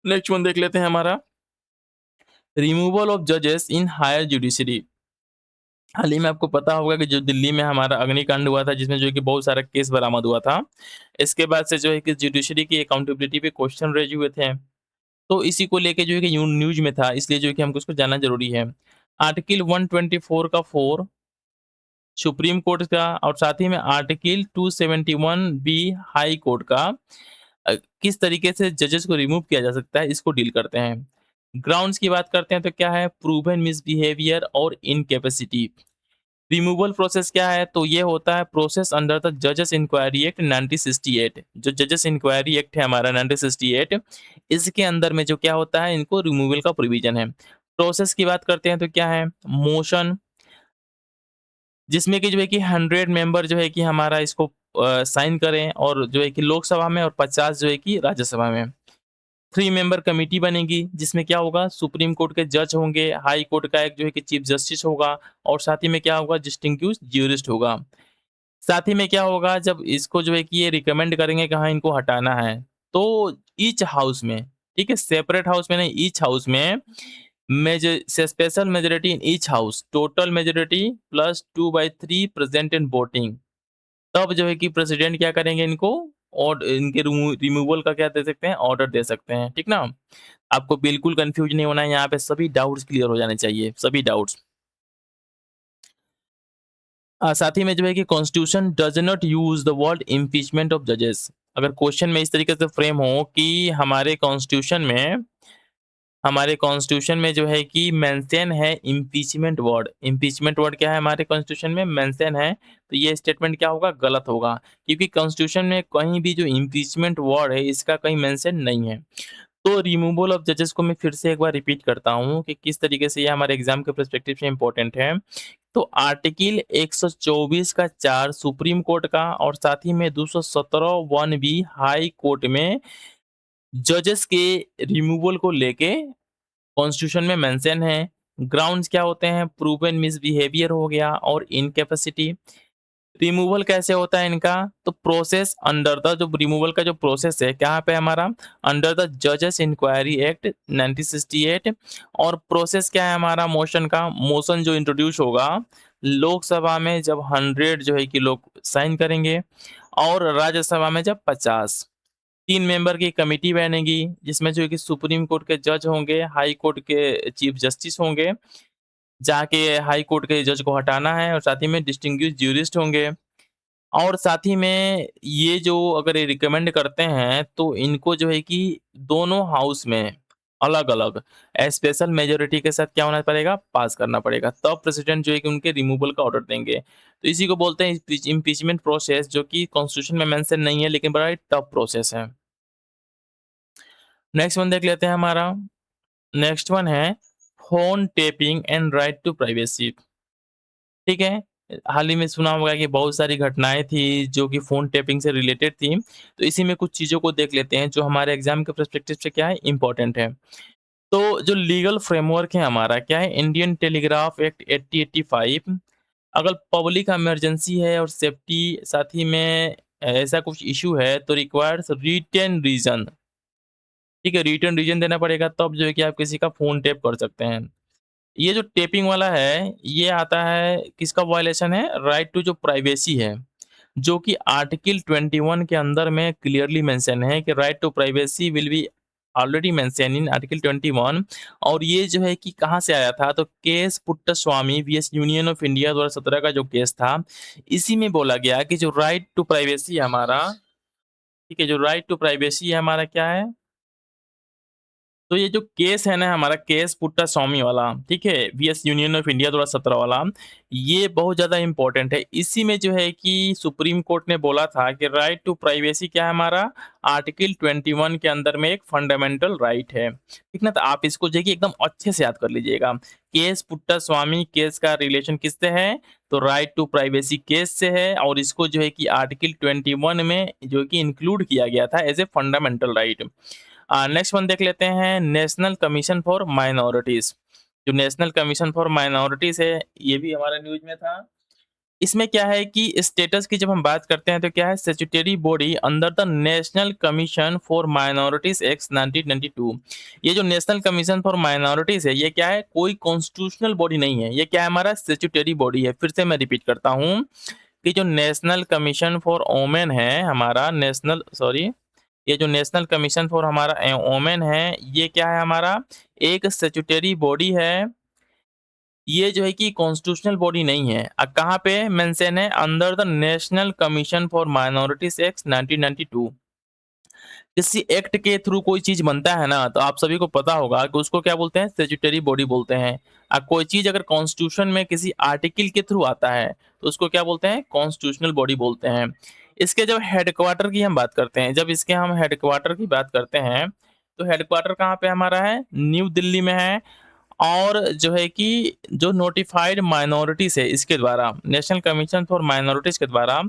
नेक्स्ट वन देख लेते हैं हमारा, रिमूवल ऑफ जजेस इन हायर जुडिशरी। हाल ही में आपको पता होगा कि जो दिल्ली में हमारा अग्निकांड हुआ था, जिसमें जो है कि बहुत सारा केस बरामद हुआ था। इसके बाद से जो है कि जुडिशरी की अकाउंटेबिलिटी पे क्वेश्चन रेज़ हुए थे। तो इसी को लेके जो है कि न्यूज़ में था, इसलिए जो है कि हमको इसको जानना ज़रूरी है। आर्टिकल 124 का 4 सुप्रीम कोर्ट का, और साथ ही में आर्टिकल 271 बी हाई कोर्ट का किस तरीके से जजेस को रिमूव किया जा सकता है, इसको डील करते हैं। ग्राउंड्स की बात करते हैं तो क्या है, प्रूवन मिसबिहेवियर और इनकैपेसिटी। रिमूवल प्रोसेस क्या है, तो ये होता है प्रोसेस अंडर द जजेस इंक्वायरी एक्ट 1968। जो जजेस इंक्वायरी एक्ट है हमारा 1968, इसके अंदर में जो क्या होता है, इनको रिमूवल का प्रोविजन है। प्रोसेस की बात करते हैं तो क्या है, मोशन, जिसमें कि जो है कि 100 मेंबर जो है कि हमारा इसको साइन करें, और जो है कि लोकसभा में, और 50 जो है कि राज्यसभा में। 3 मेंबर कमिटी बनेगी, जिसमें क्या होगा, सुप्रीम कोर्ट के जज होंगे, हाई कोर्ट का एक जो है कि चीफ जस्टिस होगा, और साथ ही में क्या होगा, डिस्टिंग्विश्ड ज्यूरिस्ट होगा। साथ ही में क्या होगा, जब इसको जो है कि ये रिकमेंड करेंगे कि हाँ, इनको हटाना है, तो ईच हाउस में, ठीक है, सेपरेट हाउस में नहीं, ईच हाउस में special majority in each house, total majority plus 2/3 present in voting. तब जो है कि प्रेसिडेंट क्या करेंगे, इनको और इनके रिमूवल का क्या दे सकते हैं, ऑर्डर दे सकते हैं, ठीक ना। आपको बिल्कुल कंफ्यूज नहीं होना है, यहाँ पे सभी डाउट्स क्लियर हो जाने चाहिए, सभी डाउट्स। साथ ही में जो है कि constitution does not use the word impeachment of जजेस। अगर क्वेश्चन में इस तरीके से फ्रेम हो कि हमारे कॉन्स्टिट्यूशन में जो है कि मेंशन है इम्पीचमेंट वर्ड। इम्पीचमेंट वर्ड क्या है, हमारे कॉन्स्टिट्यूशन में मेंशन है, तो ये स्टेटमेंट क्या होगा, गलत होगा, क्योंकि कॉन्स्टिट्यूशन में कहीं भी जो इम्पीचमेंट वर्ड है, इसका कहीं मेंशन नहीं है। तो रिमूवल ऑफ जजेस को मैं फिर से एक बार रिपीट करता हूँ कि किस तरीके से ये हमारे एग्जाम के पर्सपेक्टिव से इंपॉर्टेंट है। तो आर्टिकल 124 का 4 सुप्रीम कोर्ट का, और साथ ही में 217 1 बी हाई कोर्ट में जजेस के रिमूवल को लेके कॉन्स्टिट्यूशन में मेंशन है। ग्राउंड्स क्या होते हैं, प्रूवन मिसबिहेवियर हो गया, और इनकैपेसिटी। रिमूवल कैसे होता है इनका, तो प्रोसेस अंडर द, जो रिमूवल का जो प्रोसेस है कहाँ पे हमारा, अंडर द जजेस इंक्वायरी एक्ट 1968। और प्रोसेस क्या है हमारा, मोशन का, मोशन जो इंट्रोड्यूस होगा लोकसभा में जब 100 जो है कि लोग साइन करेंगे, और राज्यसभा में जब 50। 3 मेंबर की कमिटी बनेगी, जिसमें जो है कि सुप्रीम कोर्ट के जज होंगे, हाई कोर्ट के चीफ जस्टिस होंगे, जाके हाई कोर्ट के जज को हटाना है, और साथ ही में डिस्टिंग्विश्ड ज्यूरिस्ट होंगे। और साथ ही में ये जो अगर ये रिकमेंड करते हैं, तो इनको जो है कि दोनों हाउस में अलग-अलग स्पेशल मेजॉरिटी के साथ क्या होना पड़ेगा, पास करना पड़ेगा। तब प्रेसिडेंट जो है कि उनके रिमूवल का ऑर्डर देंगे। तो इसी को बोलते हैं इम्पीचमेंट प्रोसेस, जो कि कॉन्स्टिट्यूशन में मेंशन नहीं है, लेकिन बड़ा ही टफ प्रोसेस है। नेक्स्ट वन देख लेते हैं हमारा। नेक्स्ट वन है phone tapping and right to privacy. ठीक है? हाल ही में सुना होगा कि बहुत सारी घटनाएँ थी जो कि फ़ोन टैपिंग से रिलेटेड थी। तो इसी में कुछ चीज़ों को देख लेते हैं जो हमारे एग्ज़ाम के पर्सपेक्टिव से क्या है, इम्पोर्टेंट है। तो जो लीगल फ्रेमवर्क है हमारा क्या है, इंडियन टेलीग्राफ एक्ट 8085। अगर पब्लिक इमरजेंसी है और सेफ्टी, साथ ही में ऐसा कुछ इश्यू है, तो रिक्वायर्स रिटेन रीज़न। ठीक है? रिटन रीज़न देना पड़ेगा, तब जो है कि आप किसी का फ़ोन टैप कर सकते हैं। ये जो टेपिंग वाला है, ये आता है, किसका वायलेशन है, राइट टू जो प्राइवेसी है, जो कि आर्टिकल 21 के अंदर में क्लियरली मेंशन है कि right to privacy will be already mention in article 21। और ये जो है कि कहाँ से आया था, तो KS Puttaswamy VS union of India 2017 का जो केस था, इसी में बोला गया कि जो राइट टू प्राइवेसी है हमारा, ठीक है, जो राइट टू प्राइवेसी है हमारा क्या है, तो ये जो केस है ना हमारा, केस पुट्टास्वामी वाला, ठीक है, वीएस यूनियन ऑफ इंडिया 2017 वाला, ये बहुत ज़्यादा इम्पोर्टेंट है। इसी में जो है कि सुप्रीम कोर्ट ने बोला था कि राइट टू प्राइवेसी क्या है हमारा, आर्टिकल 21 के अंदर में एक फंडामेंटल राइट है। ठीक ना? तो आप इसको जो है कि एकदम अच्छे से याद कर लीजिएगा। केस पुट्टास्वामी केस का रिलेशन किससे है, तो राइट टू प्राइवेसी केस से है, और इसको जो है कि आर्टिकल 21 में जो है कि इंक्लूड किया गया था as a fundamental right. Next one देख लेते हैं, नेशनल कमीशन फॉर माइनॉरिटीज। जो नेशनल कमीशन फॉर माइनॉरिटीज है, ये भी हमारा न्यूज में था। इसमें क्या है कि स्टेटस की जब हम बात करते हैं तो क्या है, statutory body under the national commission for minorities act 1992। ये जो नेशनल कमीशन फॉर माइनॉरिटीज है, ये क्या है, कोई कॉन्स्टिट्यूशनल बॉडी नहीं है, ये क्या है, हमारा स्टैट्यूटरी बॉडी है। फिर से मैं रिपीट करता हूँ कि जो नेशनल कमीशन फॉर वोमेन है हमारा, नेशनल सॉरी, ये जो नेशनल कमीशन फॉर हमारा वोमेन है, ये क्या है, हमारा एक स्टैट्यूटरी बॉडी है। ये जो है कि कॉन्स्टिट्यूशनल बॉडी नहीं है। कहाँ पे मेंशन है, under the national commission for minorities act 1992। किसी एक्ट के थ्रू कोई चीज बनता है ना, तो आप सभी को पता होगा कि उसको क्या बोलते हैं, स्टैट्यूटरी बॉडी बोलते हैं। कोई चीज अगर कॉन्स्टिट्यूशन में किसी आर्टिकल के थ्रू आता है तो उसको क्या बोलते हैं, कॉन्स्टिट्यूशनल बॉडी बोलते हैं। इसके जब हेडक्वार्टर की हम बात करते हैं, जब इसके हम हेडक्वार्टर की बात करते हैं, तो हेडक्वार्टर कहाँ पे हमारा है, न्यू दिल्ली में है। और जो है कि जो नोटिफाइड माइनॉरिटीज है, इसके द्वारा नेशनल कमीशन फॉर माइनॉरिटीज के द्वारा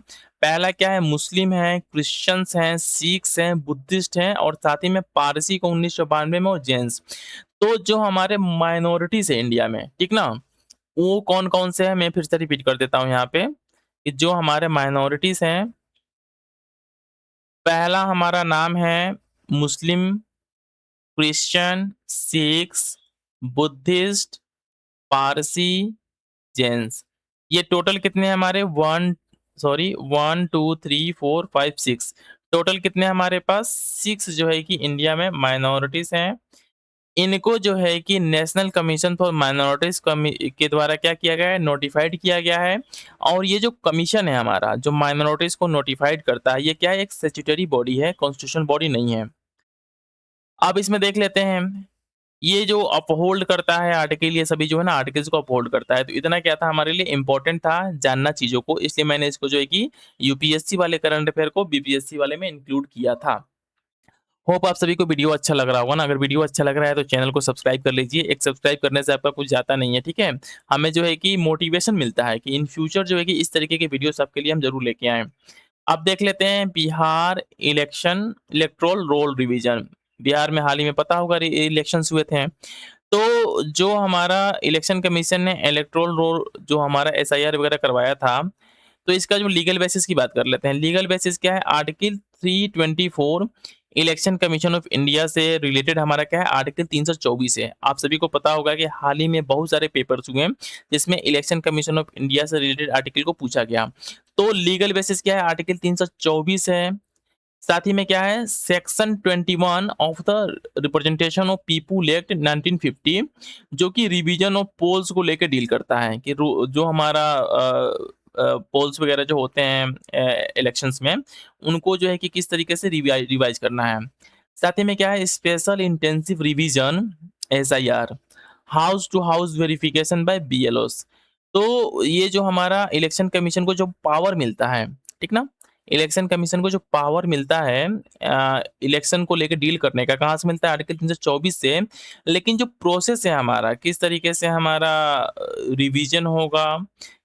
पहला क्या है, मुस्लिम है, क्रिश्चियंस हैं, सिख्स हैं, बुद्धिस्ट हैं, और साथ ही में पारसी को 1992 में, और जैन्स। तो जो हमारे माइनॉरिटीज है इंडिया में, ठीक ना, वो कौन कौन से हैं, मैं फिर से रिपीट कर देता हूँ यहाँ पे कि जो हमारे माइनॉरिटीज हैं, पहला हमारा नाम है Muslim, Christian, Sikhs, Buddhist, Parsi, Jains. ये टोटल कितने हैं हमारे, one two three four five six. Total कितने हमारे पास, सिक्स जो है कि इंडिया में माइनॉरिटीज हैं। इनको जो है कि नेशनल कमीशन फॉर माइनॉरिटीज के द्वारा क्या किया गया है, नोटिफाइड किया गया है। और ये जो कमीशन है हमारा, जो माइनॉरिटीज को नोटिफाइड करता है, ये क्या है, एक स्टैट्यूटरी बॉडी है, कॉन्स्टिट्यूशनल बॉडी नहीं है। अब इसमें देख लेते हैं, ये जो अपहोल्ड करता है आर्टिकल, ये सभी जो है ना आर्टिकल्स को अपहोल्ड करता है। तो इतना क्या था हमारे लिए इंपॉर्टेंट था जानना चीजों को, इसलिए मैंने इसको जो है कि यूपीएससी वाले करंट अफेयर को बीपीएससी वाले में इंक्लूड किया था। होप आप सभी को वीडियो अच्छा लग रहा होगा ना। अगर वीडियो अच्छा लग रहा है तो चैनल को सब्सक्राइब कर लीजिए। एक सब्सक्राइब करने से आपका कुछ जाता नहीं है, ठीक है। हमें जो है कि मोटिवेशन मिलता है कि इन फ्यूचर जो है कि इस तरीके के वीडियोस आपके लिए हम जरूर लेके आए। अब देख लेते हैं Bihar election electoral roll revision. Bihar में हाल ही में पता होगा इलेक्शंस हुए थे। तो जो हमारा इलेक्शन कमीशन ने इलेक्टोरल रोल जो हमारा एसआईआर वगैरह करवाया था, तो इसका जो लीगल बेसिस की बात कर लेते हैं। लीगल बेसिस क्या है, article 324 election commission of India से रिलेटेड हमारा क्या है, आर्टिकल 324 है। आप सभी को पता होगा कि हाल ही में बहुत सारे पेपर्स हुए जिसमें इलेक्शन कमीशन ऑफ इंडिया से रिलेटेड आर्टिकल को पूछा गया। तो लीगल बेसिस क्या है, आर्टिकल 324 है। साथ ही में क्या है, section 21 of the representation of people act 1950, जो कि रिवीजन ऑफ पोल्स को लेकर डील करता है कि जो हमारा पोल्स वगैरह जो होते हैं इलेक्शंस में, उनको जो है कि किस तरीके से रिवाइज करना है। साथ ही में क्या है, special intensive revision SIR, house to house verification by BLOs. तो ये जो हमारा इलेक्शन कमीशन को जो पावर मिलता है, ठीक ना, इलेक्शन कमीशन को जो पावर मिलता है इलेक्शन को लेकर डील करने का, कहाँ से मिलता है, आर्टिकल 324 से। लेकिन जो प्रोसेस है हमारा, किस तरीके से हमारा रिवीजन होगा,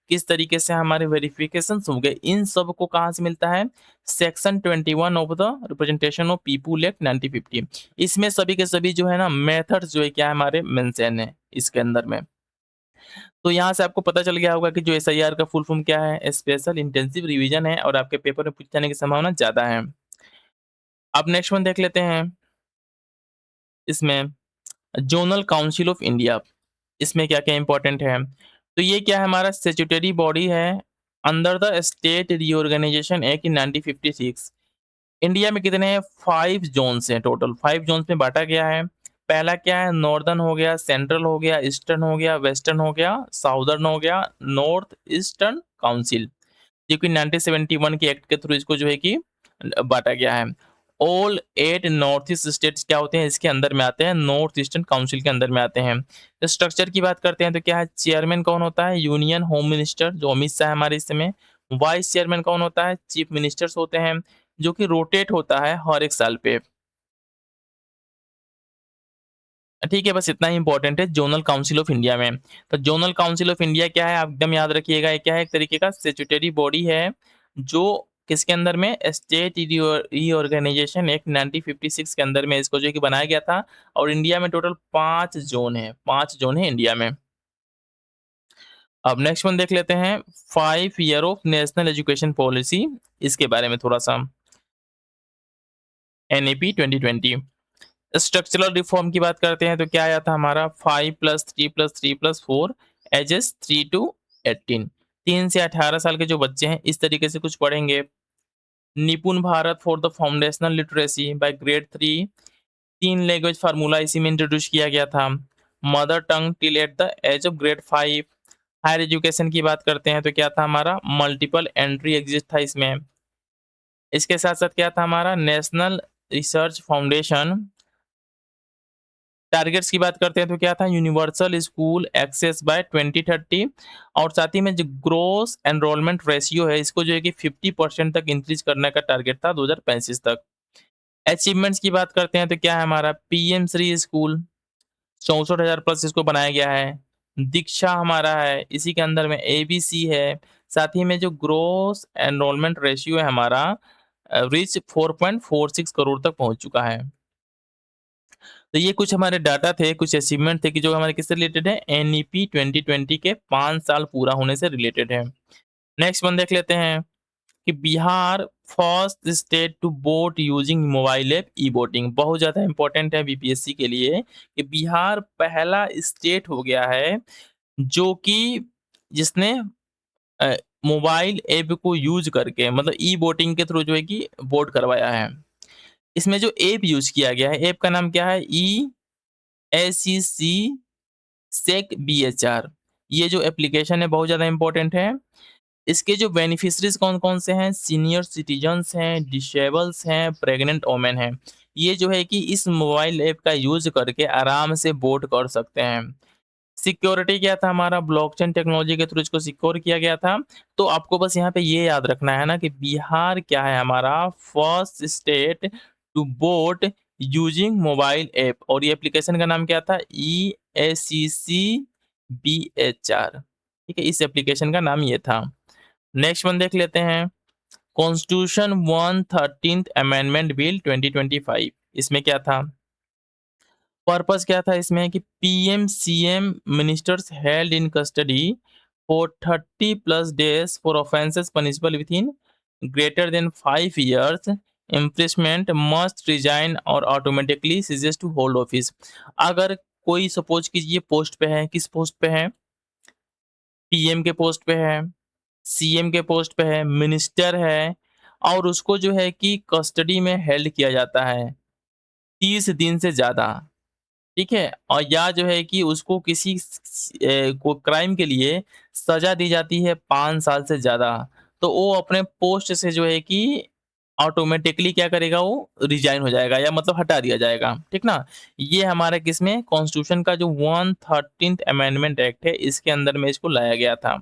किस तरीके से हमारे वेरिफिकेशन होंगे, इन सब को कहाँ से मिलता है, section 21 of the representation of people act 1950। इसमें सभी के सभी जो है ना मेथड्स जो है क्या है, हमारे मेंशन है इसके अंदर में। तो यहाँ से आपको पता चल गया होगा कि जो एसआईआर का फुल फॉर्म क्या है, स्पेशल इंटेंसिव रिवीजन है, और आपके पेपर में पूछे जाने की संभावना ज्यादा है। अब नेक्स्ट वन देख लेते हैं, इसमें जोनल काउंसिल ऑफ इंडिया, इसमें क्या क्या इंपॉर्टेंट है। तो ये क्या है, हमारा स्टैट्यूटरी बॉडी है under the state reorganisation act in 1956। India में कितने हैं, 5 जोन्स हैं, टोटल 5 जोन्स में बांटा गया है। पहला क्या है, नॉर्दर्न हो गया, सेंट्रल हो गया, ईस्टर्न हो गया, वेस्टर्न हो गया, साउदर्न हो गया, नॉर्थ ईस्टर्न काउंसिल, जो कि 1971 के एक्ट के थ्रू इसको जो है कि बांटा गया है। ऑल 8 नॉर्थ ईस्ट स्टेट्स क्या होते हैं, इसके अंदर में आते हैं, नॉर्थ ईस्टर्न काउंसिल के अंदर में आते हैं। तो स्ट्रक्चर की बात करते हैं तो क्या है, चेयरमैन कौन होता है, यूनियन होम मिनिस्टर जो अमित शाह हमारे इस समय। वाइस चेयरमैन कौन होता है, चीफ मिनिस्टर्स होते हैं, जो कि रोटेट होता है हर एक साल पे। ठीक है, बस इतना ही इंपॉर्टेंट है जोनल काउंसिल ऑफ इंडिया में। तो जोनल काउंसिल ऑफ इंडिया क्या है, आप एकदम याद रखिएगा, ये क्या है, एक तरीके का स्टैट्यूटरी बॉडी है जो किसके अंदर में, स्टेट रीऑर्गेनाइजेशन एक्ट 1956 के अंदर में इसको जो है कि बनाया गया था। और इंडिया में टोटल 5 जोन है, 5 जोन है इंडिया में। अब नेक्स्ट वन देख लेते हैं, 5 year of national education policy, इसके बारे में थोड़ा-सा। एनईपी 2020 स्ट्रक्चरल रिफॉर्म की बात करते हैं तो क्या आया था हमारा, 5+3+3+4 एजेस 3 टू 18, 3 से 18 साल के जो बच्चे हैं इस तरीके से कुछ पढ़ेंगे। Nipun Bharat for the foundational literacy by grade 3, 3 language formula इसी में इंट्रोड्यूस किया गया था। Mother tongue till at the age of grade 5। Higher education की बात करते हैं तो क्या था हमारा, मल्टीपल एंट्री एग्जिट था इसमें। इसके साथ साथ क्या था हमारा, नेशनल रिसर्च फाउंडेशन। टारगेट्स की बात करते हैं तो क्या था, यूनिवर्सल स्कूल एक्सेस बाय 2030, और साथ ही में जो ग्रोस एनरोलमेंट रेशियो है इसको जो है कि 50% तक इंक्रीज करने का टारगेट था 2035 तक। अचीवमेंट्स की बात करते हैं तो क्या है हमारा, पीएम श्री स्कूल 64,000 प्लस इसको बनाया गया है। दीक्षा हमारा है, इसी के अंदर में एबीसी है। साथ ही में जो ग्रोस एनरोलमेंट रेशियो है हमारा, रिच 4.46 करोड़ तक पहुंच चुका है। तो ये कुछ हमारे डाटा थे, कुछ अचीवमेंट थे कि जो हमारे किससे रिलेटेड है, एनईपी 2020 के 5 साल पूरा होने से रिलेटेड है। नेक्स्ट वन देख लेते हैं कि Bihar first state to vote using mobile app E voting, बहुत ज़्यादा इंपॉर्टेंट है बीपीएससी के लिए कि बिहार पहला स्टेट हो गया है जो कि जिसने अ, मोबाइल ऐप को यूज करके, मतलब ई वोटिंग के थ्रू जो है कि वोट करवाया है। इसमें जो ऐप यूज किया गया है, ऐप का नाम क्या है, ई एसईसी सेक बीएचआर। ये जो एप्लीकेशन है बहुत ज़्यादा इंपॉर्टेंट है। इसके जो बेनिफिशरीज कौन-कौन से हैं, सीनियर सिटीजन्स हैं, डिसेबल्स हैं, प्रेग्नेंट वुमेन हैं। ये जो है कि इस मोबाइल ऐप का यूज़ करके आराम से वोट कर सकते हैं। सिक्योरिटी क्या था हमारा, ब्लॉकचेन टेक्नोलॉजी के थ्रू इसको सिक्योर किया गया था। तो आपको बस यहाँ पे ये याद रखना है ना कि बिहार क्या है हमारा, first state to vote using mobile app, और ये एप्लीकेशन का नाम क्या था, EACCBHR। ठीक है, इस एप्लीकेशन का नाम ये था। नेक्स्ट वन देख लेते हैं, कॉन्स्टिट्यूशन 113th अमेंडमेंट बिल 2025, इसमें क्या था, पर्पस क्या था इसमें कि PM CM ministers held in custody for 30+ days for offences punishable within greater than 5 years imprisonment must resign और automatically ceases to hold office. अगर कोई सपोज कीजिए पोस्ट पे है, किस पोस्ट पे है, पीएम के पोस्ट पे है, सीएम के पोस्ट पे है, मिनिस्टर है, और उसको जो है कि कस्टडी में हेल्ड किया जाता है 30 दिन से ज़्यादा, ठीक है? और या जो है कि उसको किसी को क्राइम के लिए सज़ा दी जाती है 5 साल से ज़्यादा, तो वो अपने पोस्ट से जो है कि ऑटोमेटिकली क्या करेगा, वो रिज़ाइन हो जाएगा या मतलब हटा दिया जाएगा, ठीक ना? ये हमारे किसमें, कॉन्स्टिट्यूशन का जो 113th अमेंडमेंट एक्ट है, इसके अंदर में इसको लाया गया था।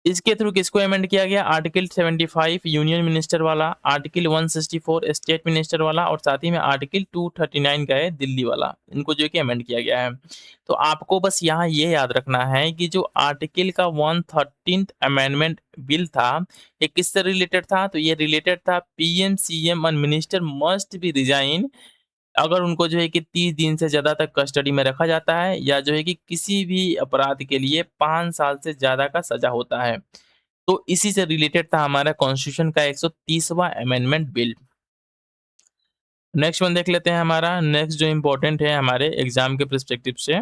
इसके थ्रू किसको अमेंड किया गया, आर्टिकल 75 यूनियन मिनिस्टर वाला, आर्टिकल 164 स्टेट मिनिस्टर वाला, और साथ ही में आर्टिकल 239 का है दिल्ली वाला, इनको जो है कि अमेंड किया गया है। तो आपको बस यहाँ ये याद रखना है कि जो आर्टिकल का 113th अमेंडमेंट बिल था, ये किससे रिलेटेड था, तो ये रिलेटेड था PM CM and minister must be resign अगर उनको जो है कि 30 दिन से ज़्यादा तक कस्टडी में रखा जाता है, या जो है कि किसी भी अपराध के लिए 5 साल से ज़्यादा का सज़ा होता है। तो इसी से रिलेटेड था हमारा कॉन्स्टिट्यूशन का 130वां अमेंडमेंट बिल। नेक्स्ट वन देख लेते हैं हमारा, नेक्स्ट जो इम्पोर्टेंट है हमारे एग्ज़ाम के पर्सपेक्टिव से।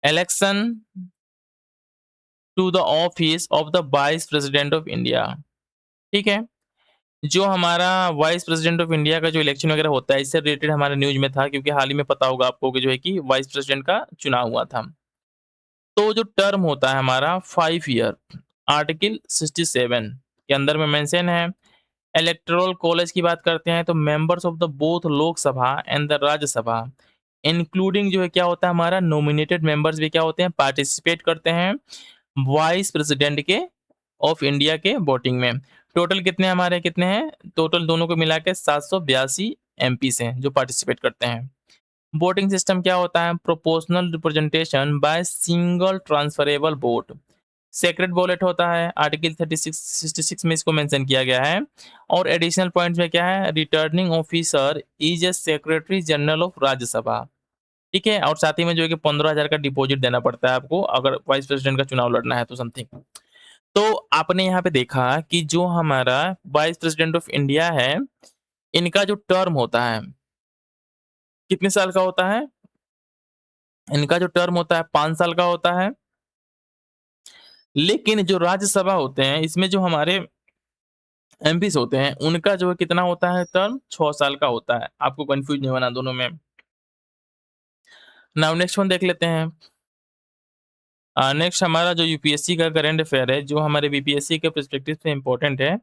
Election to the office of the vice president of India, ठीक है? जो हमारा वाइस प्रेसिडेंट ऑफ इंडिया का जो इलेक्शन वगैरह होता है, इससे रिलेटेड हमारे न्यूज़ में था, क्योंकि हाल ही में पता होगा आपको कि जो है कि वाइस प्रेसिडेंट का चुनाव हुआ था। तो जो टर्म होता है हमारा 5 ईयर, आर्टिकल 67 के अंदर में मेंशन है। इलेक्टोरल कॉलेज की बात करते हैं तो members of the both Lok Sabha and the Rajya Sabha including जो है क्या होता है हमारा, नॉमिनेटेड मेंबर्स भी क्या होते हैं, पार्टिसिपेट करते हैं वाइस प्रेसिडेंट के ऑफ इंडिया के वोटिंग में। टोटल कितने हमारे कितने हैं, टोटल दोनों को मिला के 782 एमपीस हैं जो पार्टिसिपेट करते हैं। वोटिंग सिस्टम क्या होता है, proportional representation by single transferable vote, secret ballot होता है, आर्टिकल 36 में इसको मेंशन किया गया है। और एडिशनल पॉइंट्स में क्या है, returning officer is a secretary general of Rajya Sabha, ठीक है? और साथ ही में जो है कि 15,000 का डिपॉज़िट देना पड़ता है आपको अगर वाइस प्रेज़िडेंट का चुनाव लड़ना है तो समथिंग। तो आपने यहाँ पे देखा कि जो हमारा वाइस प्रेज़िडेंट ऑफ़ इंडिया है, इनका जो टर्म होता है, कितने साल का होता है? इनका जो टर्म होता है 5 साल का होता है। लेकिन जो राज्यसभा होते हैं, इसमें जो हमारे एमपीज़ होते हैं, उनका जो है कितना होता है टर्म? 6 साल का होता है। आपको कन्फ्यूज़ नहीं होना दोनों में। नाउ नेक्स्ट वन देख लेते हैं। नेक्स्ट हमारा जो यूपीएससी का करंट अफेयर है, जो हमारे बीपीएससी के पर्सपेक्टिव से इम्पोर्टेंट है,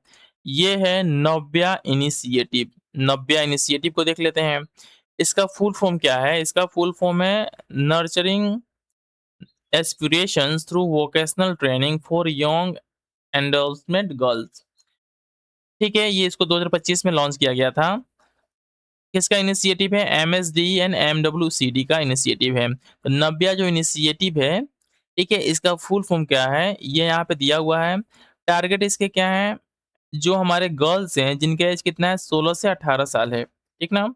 ये है नव्या इनिशिएटिव। नव्या इनिशिएटिव को देख लेते हैं। इसका फुल फॉर्म क्या है? इसका फुल फॉर्म है nurturing aspirations through vocational training for young adolescent girls. ठीक है, ये इसको 2025 में लॉन्च किया गया था। किसका इनिशिएटिव है? एमएसडी एंड एमडब्ल्यूसीडी का इनिशिएटिव है। तो नव्या जो इनिशिएटिव है, ठीक है, इसका फुल फॉर्म क्या है? ये यहाँ पे दिया हुआ है। टारगेट इसके क्या है? जो हमारे गर्ल्स हैं, जिनका एज कितना है? 16 से 18 साल है। ठीक ना?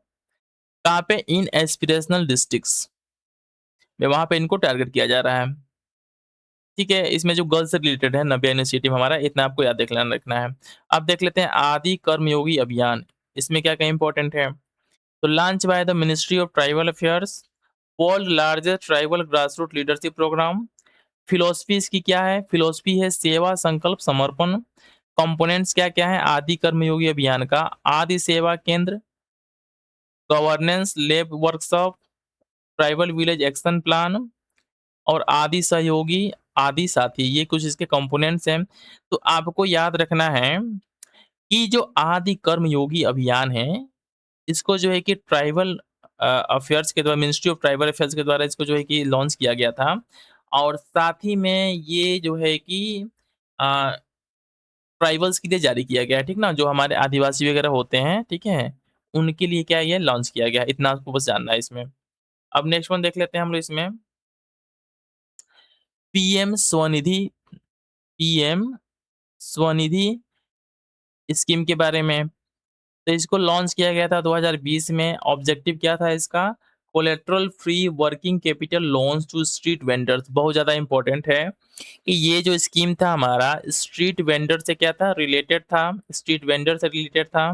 कहाँ पे? इन एस्पिरेशनल डिस्ट्रिक्ट्स में, वहाँ पे इनको टारगेट किया जा रहा है। ठीक है, इसमें जो गर्ल्स से रिलेटेड है नव्या इनिशिएटिव हमारा, इतना आपको याद रखना है। अब देख लेते हैं आदि कर्मयोगी अभियान। इसमें क्या-क्या इंपॉर्टेंट है? तो launch by the ministry of tribal affairs, world largest tribal grassroot leadership programme. Philosophy इसकी क्या है? फिलॉसफी है सेवा, संकल्प, समर्पण। कंपोनेंट्स क्या-क्या है आदि कर्मयोगी अभियान का? आदि सेवा केंद्र, governance lab workshop, tribal village action plan और आदि सहयोगी, आदि साथी। ये कुछ इसके कंपोनेंट्स हैं। तो आपको याद रखना है कि जो आदि कर्मयोगी अभियान है, इसको जो है कि ट्राइबल अफेयर्स के द्वारा, मिनिस्ट्री ऑफ ट्राइबल अफेयर्स के द्वारा इसको जो है कि लॉन्च किया गया था। और साथ ही में ये जो है कि अ, ट्राइबल्स के लिए जारी किया गया है, ठीक ना? जो हमारे आदिवासी वगैरह होते हैं, ठीक है? उनके लिए क्या है ये लॉन्च किया गया है, इतना आपको बस जानना है इसमें। अब नेक्स्ट वन देख लेते हैं हम लोग इसमें, PM Svanidhi. PM Svanidhi scheme के बारे में। तो इसको लॉन्च किया गया था 2020 में। ऑब्जेक्टिव क्या था इसका? Collateral free working capital loans to street vendors. बहुत ज़्यादा इंपॉर्टेंट है कि ये जो स्कीम था हमारा, स्ट्रीट वेंडर से क्या था? रिलेटेड था। स्ट्रीट वेंडर से रिलेटेड था।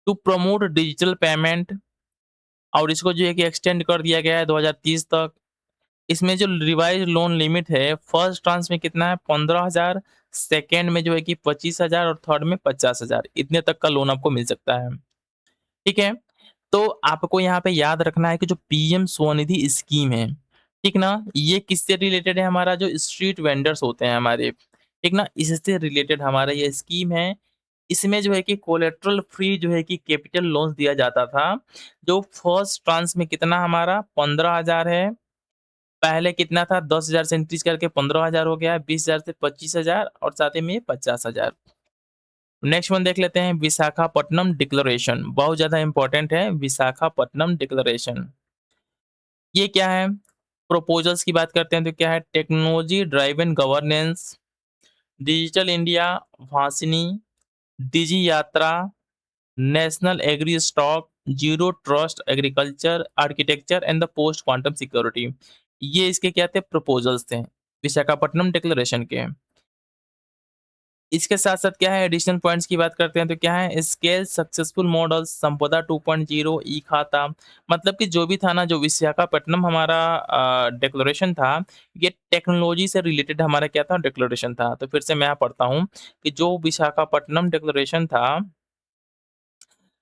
टू प्रमोट डिजिटल पेमेंट, और इसको जो है कि एक्सटेंड कर दिया गया है 2030 तक। इसमें जो रिवाइज़ लोन लिमिट है, फर्स्ट ट्रांच में कितना है? 15,000, सेकंड में जो है कि 25,000 और थर्ड में 50,000। इतने तक का लोन आपको मिल सकता है। ठीक है? तो आपको यहाँ पे याद रखना है कि जो पीएम स्वनिधि स्कीम है, ठीक ना? ये किससे रिलेटेड है? हमारा जो स्ट्रीट वेंडर्स होते हैं हमारे, ठीक ना? इससे रिलेटेड हमारा ये स्कीम है। इसमें जो है कि कोलेटरल फ्री जो है कि कैपिटल लोन्स दिया जाता था। जो फर्स्ट ट्रांच में कितना हमारा? 15,000 है। पहले कितना था? 10,000 से इंक्रीज़ करके 15,000 हो गया है, 20,000 से 25,000 और साथ ही में ये 50,000। नेक्स्ट वन देख लेते हैं विशाखापट्टनम डिक्लेरेशन। बहुत ज़्यादा इंपॉर्टेंट है विशाखापट्टनम डिक्लेरेशन। ये क्या है? प्रपोजल्स की बात करते हैं तो क्या है? Technology driven governance, digital India, वासिनी, Digi Yatra, national agri stack, zero trust agriculture architecture and the post quantum security. ये इसके क्या थे? प्रपोजल्स थे विशाखापट्टनम डिक्लेरेशन के। इसके साथ-साथ क्या है? एडिशनल पॉइंट्स की बात करते हैं तो क्या है? स्केल सक्सेसफुल मॉडल्स, संपदा 2.0, ई खाता। मतलब कि जो भी था ना, जो विशाखापट्टनम हमारा डिक्लेरेशन था, ये टेक्नोलॉजी से रिलेटेड हमारा क्या था? डिक्लेरेशन था। तो फिर से मैं यहाँ पढ़ता हूँ कि जो विशाखापट्टनम डिक्लेरेशन था,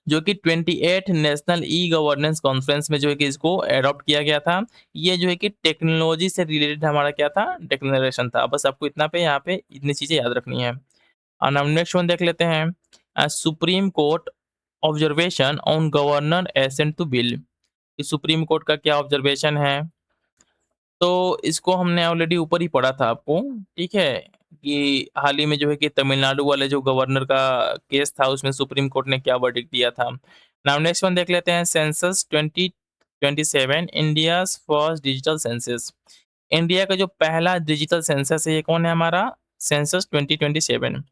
जो कि 28 नेशनल ई गवर्नेंस कॉन्फ्रेंस में जो है कि इसको एडॉप्ट किया गया था। ये जो है कि टेक्नोलॉजी से रिलेटेड हमारा क्या था? डिक्लेरेशन था। बस आपको इतना पे यहाँ पे इतनी चीज़ें याद रखनी है। और हम नेक्स्ट वन देख लेते हैं, Supreme Court observation on governor assent to bill. Supreme Court का क्या ऑब्जर्वेशन है? तो इसको हमने ऑलरेडी ऊपर ही पढ़ा था आपको, ठीक है? कि हाल ही में जो है कि तमिलनाडु वाले जो गवर्नर का केस था, उसमें सुप्रीम कोर्ट ने क्या वर्डिक्ट दिया था। नाउ नेक्स्ट वन देख लेते हैं, census 2027 India's first digital census. India का जो पहला डिजिटल सेंसस है, ये कौन है हमारा? सेंसस 2027।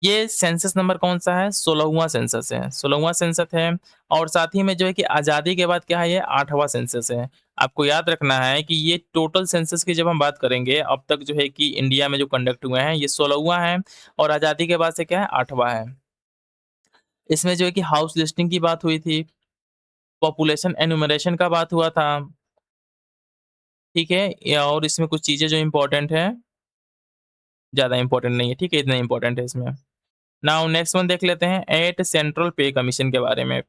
ये सेंसस नंबर कौन-सा है? 16वाँ सेंसस है, 16वाँ सेंसस है। और साथ ही में जो है कि आज़ादी के बाद क्या है? ये 8वाँ सेंसस है। आपको याद रखना है कि ये टोटल सेंसस की जब हम बात करेंगे, अब तक जो है कि इंडिया में जो कंडक्ट हुए हैं, ये 16वाँ है और आज़ादी के बाद से क्या है 8वाँ है। इसमें जो है कि हाउस लिस्टिंग की बात हुई थी, पॉपुलेशन एनुमरेशन का बात हुआ था, ठीक है? या और इसमें कुछ चीज़ें जो इम्पोर्टेंट हैं, ज़्यादा इम्पोर्टेंट नहीं है, ठीक है? इतना इम्पोर्टेंट है इसमें। नाउ नेक्स्ट वन देख लेते हैं, 8 सेंट्रल पे कमीशन के बारे में।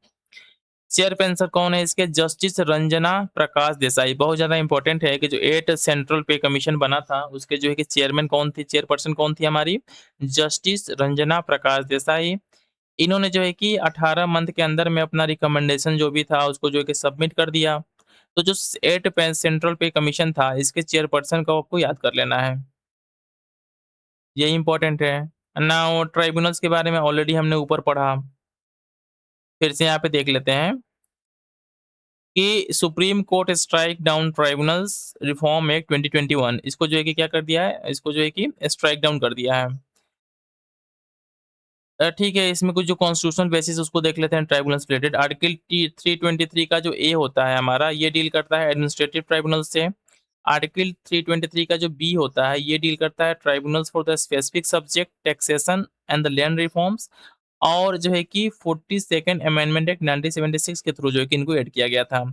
चेयरपर्सन कौन है इसके? जस्टिस रंजना प्रकाश देसाई। बहुत ज़्यादा इंपॉर्टेंट है कि जो 8 सेंट्रल पे कमीशन बना था, उसके जो है कि चेयरमैन कौन थी, चेयरपर्सन कौन थी हमारी? जस्टिस रंजना प्रकाश देसाई। इन्होंने जो है कि 18 मंथ के अंदर में अपना रिकमेंडेशन जो भी था, उसको जो है कि सबमिट कर दिया। तो जो 8 पे सेंट्रल पे कमीशन था, इसके चेयरपर्सन को आपको याद कर लेना है। ये इंपॉर्टेंट है। नाउ ट्राइब्यूनल्स के बारे में ऑलरेडी हमने ऊपर पढ़ा। फिर से यहाँ पे देख लेते हैं कि supreme court strike down tribunals reform act 2021, इसको जो है कि क्या कर दिया है, इसको जो है कि स्ट्राइक डाउन कर दिया है। ठीक है, इसमें कुछ जो कॉन्स्टिट्यूशनल बेसिस उसको देख लेते हैं ट्राइब्यूनल्स रिलेटेड। आर्टिकल टी 323 का जो ए होता है हमारा, ये डील करता है एडमिनिस्ट्रेटिव ट्राइब्यूनल से। आर्टिकल 323 का जो बी होता है, ये डील करता है tribunals for the specific subject taxation and the land reforms. और जो है कि 42nd अमेंडमेंट एक्ट 1976 के थ्रू जो है कि इनको ऐड किया गया था।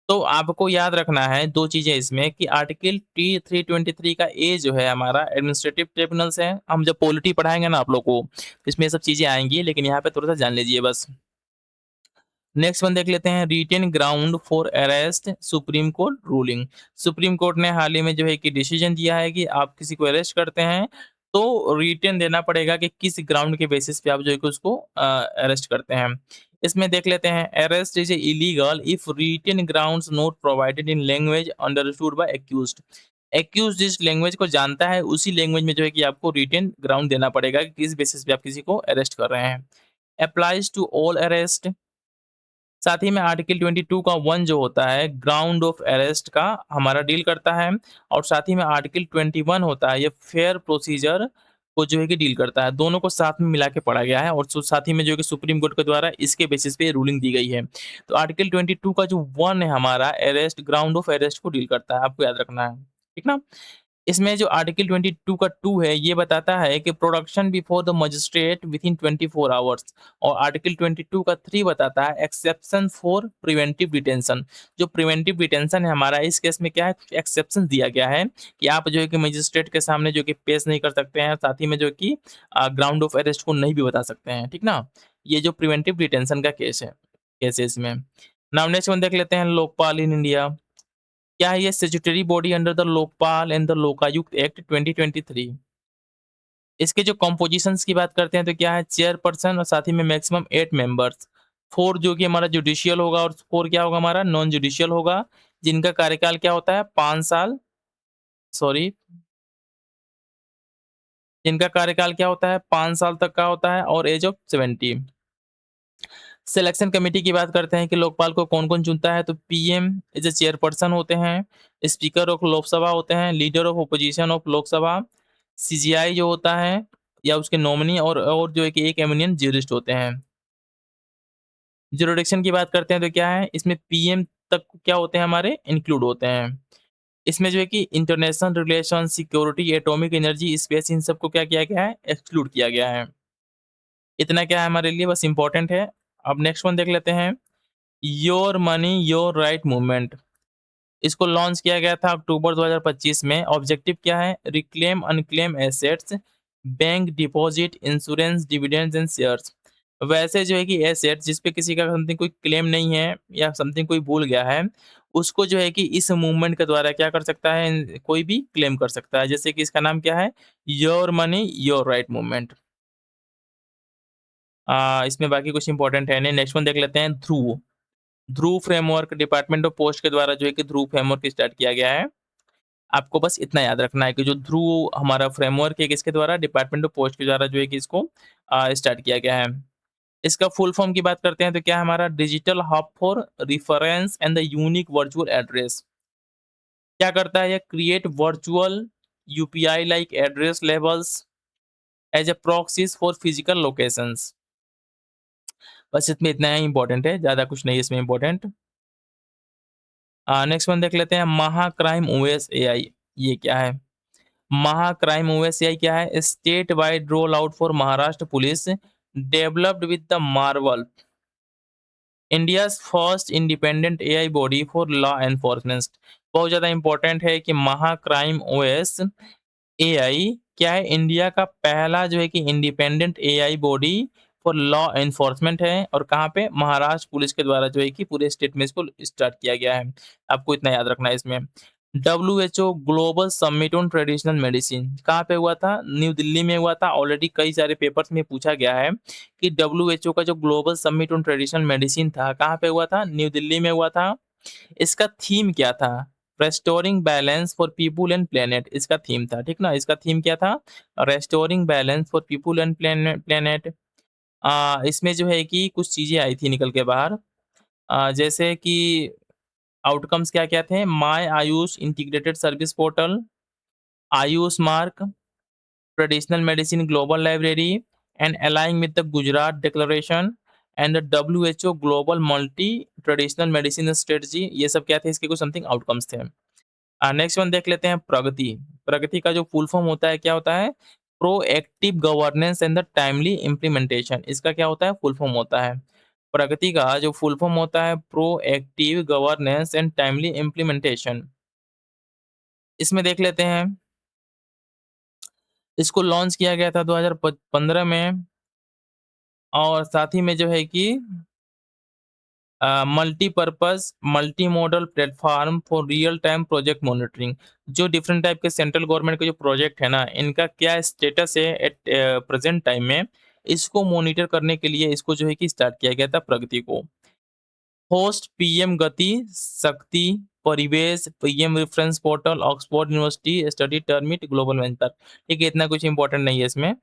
तो आपको याद रखना है 2 चीज़ें इसमें कि आर्टिकल टी 323 का ए जो है हमारा एडमिनिस्ट्रेटिव ट्रिब्यूनल्स है। हम जब पॉलिटी पढ़ाएँगे ना आप लोग को, तो इसमें ये सब चीज़ें आएँगी, लेकिन यहाँ पे थोड़ा-सा जान लीजिए बस। नेक्स्ट वन देख लेते हैं, written ground for arrest Supreme Court ruling. Supreme Court ने हाल ही में जो है कि डिसीजन दिया है कि आप किसी को अरेस्ट करते हैं, तो रिटेन देना पड़ेगा कि किस ग्राउंड के बेसिस पे आप जो है कि उसको अरेस्ट करते हैं। इसमें देख लेते हैं, arrest is illegal if written grounds not provided in language understood by accused. Accused जिस लैंग्वेज को जानता है, उसी लैंग्वेज में जो है कि आपको रिटेन ग्राउंड देना पड़ेगा कि किस बेसिस पे आप किसी को अरेस्ट कर रहे हैं। Applies to all arrest. साथ ही में आर्टिकल 22 का 1 जो होता है ग्राउंड ऑफ अरेस्ट का हमारा डील करता है, और साथ ही में आर्टिकल 21 होता है, ये फेयर प्रोसीजर को जो है कि डील करता है। दोनों को साथ में मिला के पढ़ा गया है और साथ ही में जो है कि सुप्रीम कोर्ट के द्वारा इसके बेसिस पे रूलिंग दी गई है। तो आर्टिकल 22 का जो 1 है हमारा, अरेस्ट ग्राउंड ऑफ अरेस्ट को डील करता है, आपको याद रखना है। ठीक ना? इसमें जो आर्टिकल 22 का 2 है, ये बताता है कि production before the magistrate within 24 hours, और आर्टिकल 22 का 3 बताता है एक्सेप्शन फॉर प्रिवेंटिव डिटेंशन। जो प्रिवेंटिव डिटेंशन है हमारा, इस केस में क्या है, एक्सेप्शन दिया गया है कि आप जो है कि मजिस्ट्रेट के सामने जो कि पेश नहीं कर सकते हैं, साथ ही में जो है कि ग्राउंड ऑफ अरेस्ट को नहीं भी बता सकते हैं, ठीक ना? ये जो प्रिवेंटिव डिटेंशन का केस है इसमें। नाउ नेक्स्ट वन देख लेते हैं, लोकपाल इन इंडिया। क्या है ये? Statutory body under the Lokpal and the Lokayukta act 2023। इसके जो कंपोजिशंस की बात करते हैं, तो क्या है, चेयरपर्सन और साथ ही में मैक्सिमम 8 मेंबर्स। 4 जो कि हमारा जुडिशियल होगा और 4 क्या होगा हमारा नॉन जुडिशियल होगा, जिनका कार्यकाल क्या होता है 5 साल, सॉरी, जिनका कार्यकाल क्या होता है 5 साल तक का होता है और एज ऑफ 70। सिलेक्शन कमेटी की बात करते हैं कि लोकपाल को कौन-कौन चुनता है, तो पीएम एज ए चेयरपर्सन होते हैं, स्पीकर ऑफ लोकसभा होते हैं, leader of opposition of Lok Sabha, CGI जो होता है या उसके नॉमिनी, और जो है कि एक एमिनेंट ज्यूरिस्ट होते हैं। ज्यूरिडिक्शन की बात करते हैं तो क्या है, इसमें पीएम तक क्या होते हैं हमारे इंक्लूड होते हैं। इसमें जो है कि international relation, security, atomic energy, space, इन सबको क्या किया गया है, एक्सक्लूड किया गया है। इतना क्या है हमारे लिए बस इंपॉर्टेंट है। अब नेक्स्ट वन देख लेते हैं, your money your right movement. इसको लॉन्च किया गया था अक्टूबर 2025 में। ऑब्जेक्टिव क्या है, reclaim unclaim assets, bank deposit, insurance, dividends and shares. वैसे जो है कि एसेट जिस पे किसी का समथिंग कोई क्लेम नहीं है या समथिंग कोई भूल गया है, उसको जो है कि इस मूवमेंट के द्वारा क्या कर सकता है, कोई भी क्लेम कर सकता है। जैसे कि इसका नाम क्या है, your money your right movement. इसमें बाकी कुछ इंपॉर्टेंट है नहीं। नेक्स्ट वन देख लेते हैं, ध्रुव। ध्रुव फ्रेमवर्क डिपार्टमेंट ऑफ पोस्ट के द्वारा जो है कि ध्रुव फ्रेमवर्क स्टार्ट किया गया है। आपको बस इतना याद रखना है कि जो ध्रुव हमारा फ्रेमवर्क है, किसके द्वारा, डिपार्टमेंट ऑफ पोस्ट के द्वारा जो है कि इसको स्टार्ट किया गया है। इसका फुल फॉर्म की बात करते हैं तो क्या हमारा, digital hub for reference and the unique virtual address. क्या करता है, ये create virtual UPI like address labels as a proxies for physical locations. बस इसमें इतना ही इंपॉर्टेंट है, ज़्यादा कुछ नहीं है इसमें इंपॉर्टेंट। नेक्स्ट वन देख लेते हैं, महाक्राइम ओएस एआई, ये क्या है? महाक्राइम ओएस एआई क्या है? State wide roll out for Maharashtra police, developed with the Marvel, India's first independent AI body for law enforcement. बहुत ज़्यादा इंपॉर्टेंट है कि महाक्राइम ओएस एआई क्या है? इंडिया का पहला जो है कि independent AI body for law enforcement है, और कहाँ पे? महाराष्ट्र पुलिस के द्वारा जो है कि पूरे स्टेट में इसको स्टार्ट किया गया है। आपको इतना याद रखना है इसमें। WHO global summit on traditional medicine कहाँ पे हुआ था? न्यू दिल्ली में हुआ था। ऑलरेडी कई सारे पेपर्स में पूछा गया है कि डब्ल्यूएचओ का जो global summit on traditional medicine था, कहाँ पे हुआ था? न्यू दिल्ली में हुआ था। इसका थीम क्या था? Restoring balance for people and planet इसका थीम था, ठीक ना? इसका थीम क्या था? Restoring balance for people and planet. इसमें जो है कि कुछ चीज़ें आई थी निकल के बाहर, जैसे कि आउटकम्स क्या-क्या थे? My Ayush integrated service portal, Ayush mark, traditional medicine global library, and aligning with the Gujarat declaration, and the WHO global multi traditional medicine strategy. ये सब क्या थे? इसके कुछ समथिंग आउटकम्स थे। नेक्स्ट वन देख लेते हैं, प्रगति। प्रगति का जो फुल फॉर्म होता है क्या होता है? Proactive governance and the timely implementation. इसका क्या होता है? फुल फॉर्म होता है। प्रगति का जो फुल फॉर्म होता है, proactive governance and timely implementation. इसमें देख लेते हैं, इसको लॉन्च किया गया था 2015 में, और साथ ही में जो है कि multipurpose multi modal platform for real time project monitoring. जो डिफरेंट टाइप के सेंट्रल गवर्नमेंट के जो प्रोजेक्ट है ना, इनका क्या स्टेटस है एट प्रेज़ेंट टाइम में, इसको मॉनिटर करने के लिए इसको जो है कि स्टार्ट किया गया था प्रगति को। होस्ट पीएम गति, शक्ति, परिवेश, PM reference portal, Oxford university study termite, global venture. ठीक है, इतना कुछ इंपॉर्टेंट नहीं है इसमें।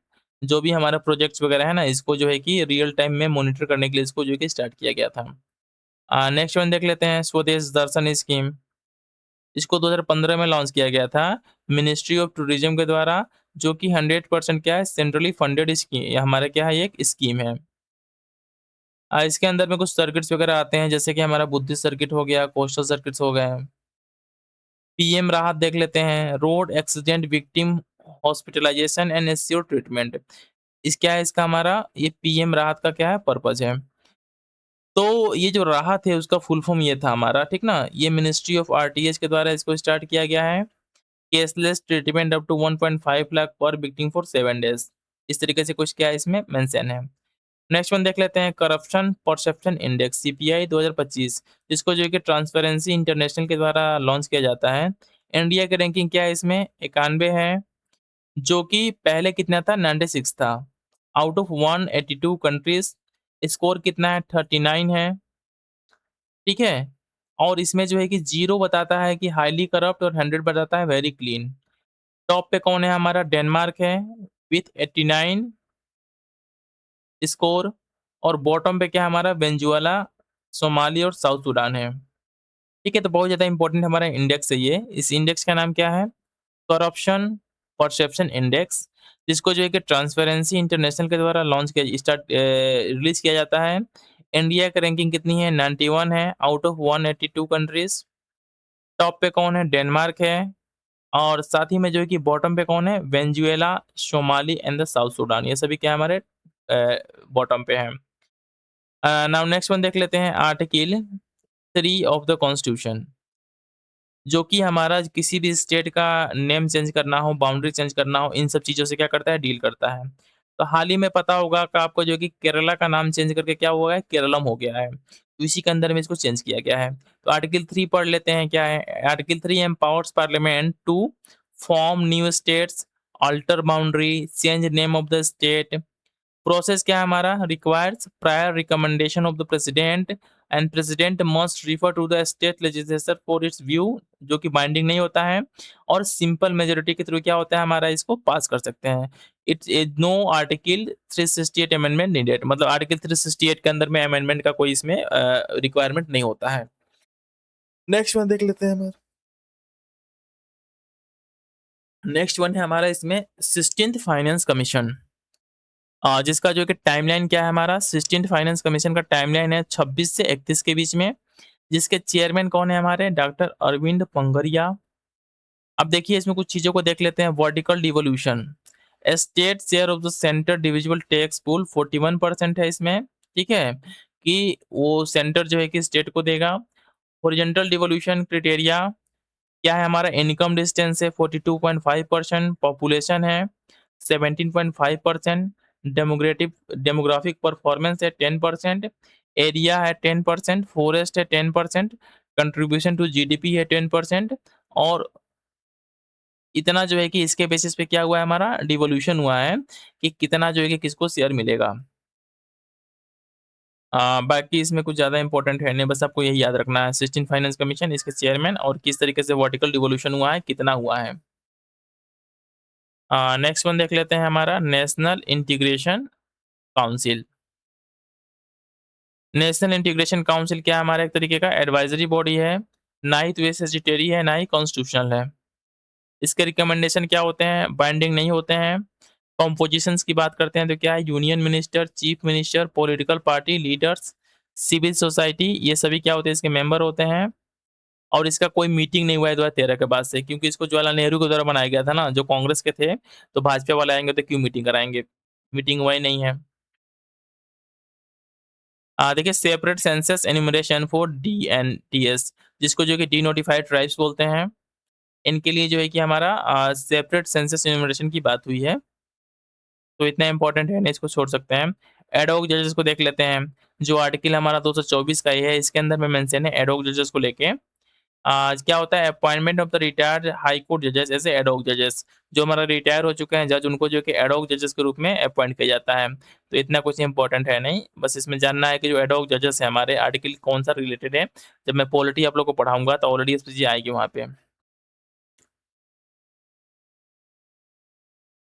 जो भी हमारा प्रोजेक्ट्स वगैरह है ना, इसको जो है कि रियल टाइम में मॉनिटर करने के लिए इसको जो है कि स्टार्ट किया गया था। नेक्स्ट वन देख लेते हैं, स्वदेश दर्शन स्कीम। इसको 2015 में लॉन्च किया गया था मिनिस्ट्री ऑफ टूरिज्म के द्वारा, जो कि 100% क्या है? सेंट्रली फंडेड स्कीम, हमारा क्या है? ये एक स्कीम है। इसके अंदर में कुछ सर्किट्स वगैरह आते हैं, जैसे कि हमारा बुद्धिस्ट सर्किट हो गया, कोस्टल सर्किट्स हो गए। पीएम राहत देख लेते हैं, road accident victim hospitalisation and assure treatment. इस क्या है इसका? हमारा ये पीएम राहत का क्या है? पर्पज है। तो ये जो राहत है उसका फुल फॉर्म ये था हमारा, ठीक ना? ये मिनिस्ट्री ऑफ आरटीएच के द्वारा इसको स्टार्ट किया गया है। Cashless treatment up to 1.5 lakh per victim for 7 days. इस तरीके से कुछ क्या है इसमें मेंशन है। नेक्स्ट वन देख लेते हैं, करप्शन परसेप्शन इंडेक्स सीपीआई 2025, जिसको जो है कि ट्रांसपेरेंसी इंटरनेशनल के द्वारा लॉन्च किया जाता है। इंडिया की रैंकिंग क्या है इसमें? 91 है, जो कि पहले कितना था? 96 था। आउट ऑफ 182 कंट्रीज स्कोर कितना है? 39 है, ठीक है? और इसमें जो है कि 0 बताता है कि हाइली करप्ट, और 100 बताता है वेरी क्लीन। टॉप पे कौन है? हमारा डेनमार्क है विथ 89 स्कोर, और बॉटम पे क्या है हमारा? वेनेजुएला, सोमाली और साउथ सूडान है। ठीक है, तो बहुत ज़्यादा इंपॉर्टेंट हमारा इंडेक्स है ये। इस इंडेक्स का नाम क्या है? करप्शन परसेप्शन इंडेक्स, जिसको जो है कि ट्रांसपेरेंसी इंटरनेशनल के द्वारा लॉन्च किया स्टार्ट रिलीज़ किया जाता है। इंडिया की रैंकिंग कितनी है? 91 है आउट ऑफ 182 कंट्रीज़। टॉप पे कौन है? डेनमार्क है, और साथ ही में जो है कि बॉटम पे कौन है? Venezuela, Somali and the south Sudan. ये सभी क्या हमारे बॉटम पे हैं। नाउ नेक्स्ट वन देख लेते हैं, आर्टिकल 3 ऑफ द कॉन्स्टिट्यूशन, जो कि हमारा किसी भी स्टेट का नेम चेंज करना हो, बाउंड्री चेंज करना हो, इन सब चीज़ों से क्या करता है? डील करता है। तो हाल ही में पता होगा कि आपको जो है कि केरला का नाम चेंज करके क्या हुआ है? केरलम हो गया है। तो इसी के अंदर में इसको चेंज किया गया है। तो आर्टिकल 3 पढ़ लेते हैं, क्या है? Article 3 empowers parliament to form new states, alter boundary, change name of the state. Process क्या है हमारा? Requires prior recommendation of the president, and president must refer to the state legislature for its view, जो कि binding नहीं होता है, और simple majority के थ्रू क्या होता है हमारा? इसको पास कर सकते हैं। It's no article 368 amendment needed, मतलब आर्टिकल 368 के अंदर में अमेंडमेंट का कोई इसमें रिक्वायरमेंट नहीं होता है। नेक्स्ट वन देख लेते हैं हमारा। नेक्स्ट वन है हमारा इसमें 16th फाइनेंस कमीशन, जिसका जो कि टाइमलाइन क्या है हमारा? 16th फाइनेंस कमीशन का टाइमलाइन है 26 से 31 के बीच में। जिसके चेयरमैन कौन है हमारे डॉक्टर अरविंद पंगरिया। अब देखिए इसमें कुछ चीज़ों को देख लेते हैं। Vertical devolution, state share of the centre divisible tax pool 41% है इसमें, ठीक है? कि वो सेंटर जो है कि स्टेट को देगा। हॉरिजॉन्टल डिवोल्यूशन क्राइटेरिया क्या है हमारा, इनकम डिस्टेंस है 42.5%, पॉपुलेशन है 17.5%, डेमोग्राफिक परफॉर्मेंस है 10%, एरिया है 10%, फॉरेस्ट है 10%, कंट्रीब्यूशन टू जीडीपी है 10%, और इतना जो है कि इसके बेसिस पे क्या हुआ है हमारा डिवोल्यूशन हुआ है कि कितना जो है कि किसको शेयर मिलेगा। बाकी इसमें कुछ ज़्यादा इंपॉर्टेंट है नहीं, बस आपको यही याद रखना है 16 फाइनेंस कमीशन, इसके चेयरमैन और किस तरीके से वर्टिकल डिवोल्यूशन हुआ है, कितना हुआ है। नेक्स्ट वन देख लेते हैं हमारा national integration council. National integration council क्या है हमारा, एक तरीके का एडवाइजरी बॉडी है, ना ही तो ये स्टैट्यूटरी है, ना ही कॉन्स्टिट्यूशनल है। इसके रिकमेंडेशन क्या होते हैं, बाइंडिंग नहीं होते हैं। कॉम्पोजिशंस की बात करते हैं तो क्या है, union minister, chief minister, political party leaders, civil society, ये सभी क्या होते हैं इसके मेंबर होते हैं। और इसका कोई मीटिंग नहीं हुआ है 2013 के बाद से, क्योंकि इसको जवाहरलाल नेहरू के द्वारा बनाया गया था ना, जो कांग्रेस के थे, तो भाजपा वाले आएंगे तो क्यों मीटिंग कराएंगे, मीटिंग हुआ ही नहीं है। देखिए सेपरेट सेंसस एनुमरेशन फॉर डीएनटीएस, जिसको जो कि डी नोटिफाइड ट्राइब्स बोलते हैं, इनके लिए जो है कि हमारा सेपरेट सेंसस एनुमरेशन की बात हुई है। तो इतना इंपॉर्टेंट है नहीं, इसको छोड़ सकते हैं। एडहॉक जजेस को देख लेते हैं। जो आर्टिकल हमारा 224 का ही है, इसके अंदर में मेंशन है एडहॉक जजेस को लेके। क्या होता है, appointment of the retired high court जजेस एज एडहॉक जजेस, जो हमारा रिटायर हो चुके हैं जज, उनको जो कि एडहॉक जजेस के रूप में अपॉइंट किया जाता है। तो इतना कुछ इंपॉर्टेंट है नहीं, बस इसमें जानना है कि जो एडहॉक जजेस है हमारे, आर्टिकल कौन सा रिलेटेड है। जब मैं पॉलिटी आप लोग को पढ़ाऊंगा तो ऑलरेडी इस चीज़ आएगी वहाँ पे।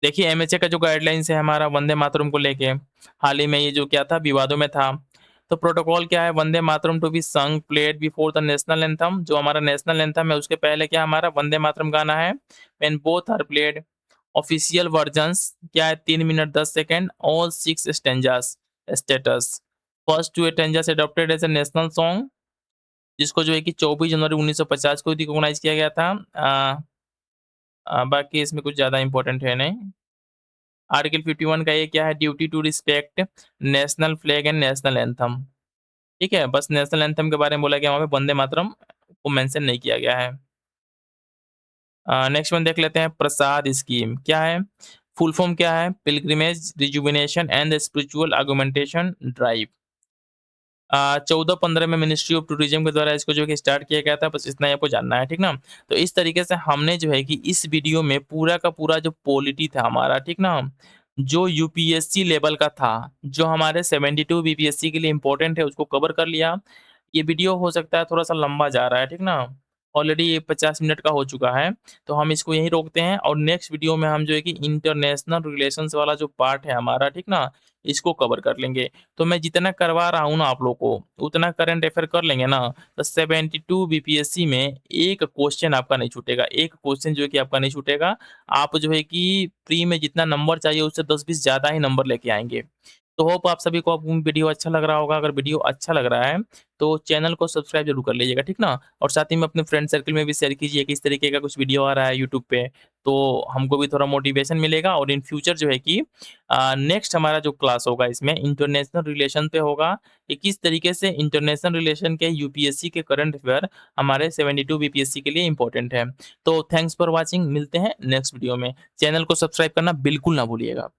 देखिए एमएचए का जो गाइडलाइंस है हमारा वंदे मातरम को लेके, हाल ही में ये जो क्या था, विवादों में था। तो प्रोटोकॉल क्या है, वंदे मातरम टू बी संग played before the national anthem, जो हमारा नेशनल एंथम है उसके पहले क्या हमारा वंदे मातरम गाना है। When both are played, official versions क्या है 3 minute 10 second, all 6 stanzas, status, first 2 stanzas adopted as a national song, जिसको जो है कि 24 जनवरी 1950 को रिकॉग्नाइज किया गया था। बाकी इसमें कुछ ज़्यादा इंपॉर्टेंट है नहीं। आर्टिकल 51 का ये क्या है, duty to respect national flag and national anthem, ठीक है, बस नेशनल एंथम के बारे में बोला गया, वहाँ पे वंदे मातरम को मेंशन नहीं किया गया है। नेक्स्ट वन देख लेते हैं, प्रसाद स्कीम क्या है, फुल फॉर्म क्या है, pilgrimage rejuvenation and spiritual argumentation drive. 14-15 में मिनिस्ट्री ऑफ टूरिज्म के द्वारा इसको जो कि स्टार्ट किया गया था, बस इतना ही आपको जानना है, ठीक ना। तो इस तरीके से हमने जो है कि इस वीडियो में पूरा का पूरा जो पॉलिटी था हमारा, ठीक ना, जो यूपीएससी लेवल का था, जो हमारे 72 बीपीएससी के लिए इंपॉर्टेंट है, उसको कवर कर लिया। ये वीडियो हो सकता है थोड़ा सा लंबा जा रहा है, ठीक ना, ऑलरेडी ये 50 मिनट का हो चुका है। तो हम इसको यहीं रोकते हैं और नेक्स्ट वीडियो में हम जो है कि इंटरनेशनल रिलेशंस वाला जो पार्ट है हमारा, ठीक ना, इसको कवर कर लेंगे। तो मैं जितना करवा रहा हूँ ना आप लोग को, उतना करंट अफेयर कर लेंगे ना, तो 72 बीपीएससी में एक क्वेश्चन आपका नहीं छूटेगा, एक क्वेश्चन जो है कि आपका नहीं छूटेगा। आप जो है कि प्री में जितना नंबर चाहिए उससे 10-20 ज़्यादा ही नंबर लेके आएँगे। तो होप आप सभी को अब वीडियो अच्छा लग रहा होगा। अगर वीडियो अच्छा लग रहा है तो चैनल को सब्सक्राइब जरूर कर लीजिएगा, ठीक ना? और साथ ही में अपने फ्रेंड सर्कल में भी शेयर कीजिए कि इस तरीके का कुछ वीडियो आ रहा है यूट्यूब पे, तो हमको भी थोड़ा मोटिवेशन मिलेगा। और इन फ्यूचर जो है कि नेक्स्ट हमारा जो क्लास होगा इसमें इंटरनेशनल रिलेशन पे होगा, कि किस तरीके से इंटरनेशनल रिलेशन के यूपीएससी के करंट अफेयर हमारे 72 बीपीएससी के लिए इंपॉर्टेंट है। तो थैंक्स फॉर वॉचिंग, मिलते हैं नेक्स्ट वीडियो में। चैनल को सब्सक्राइब करना बिल्कुल ना भूलिएगा।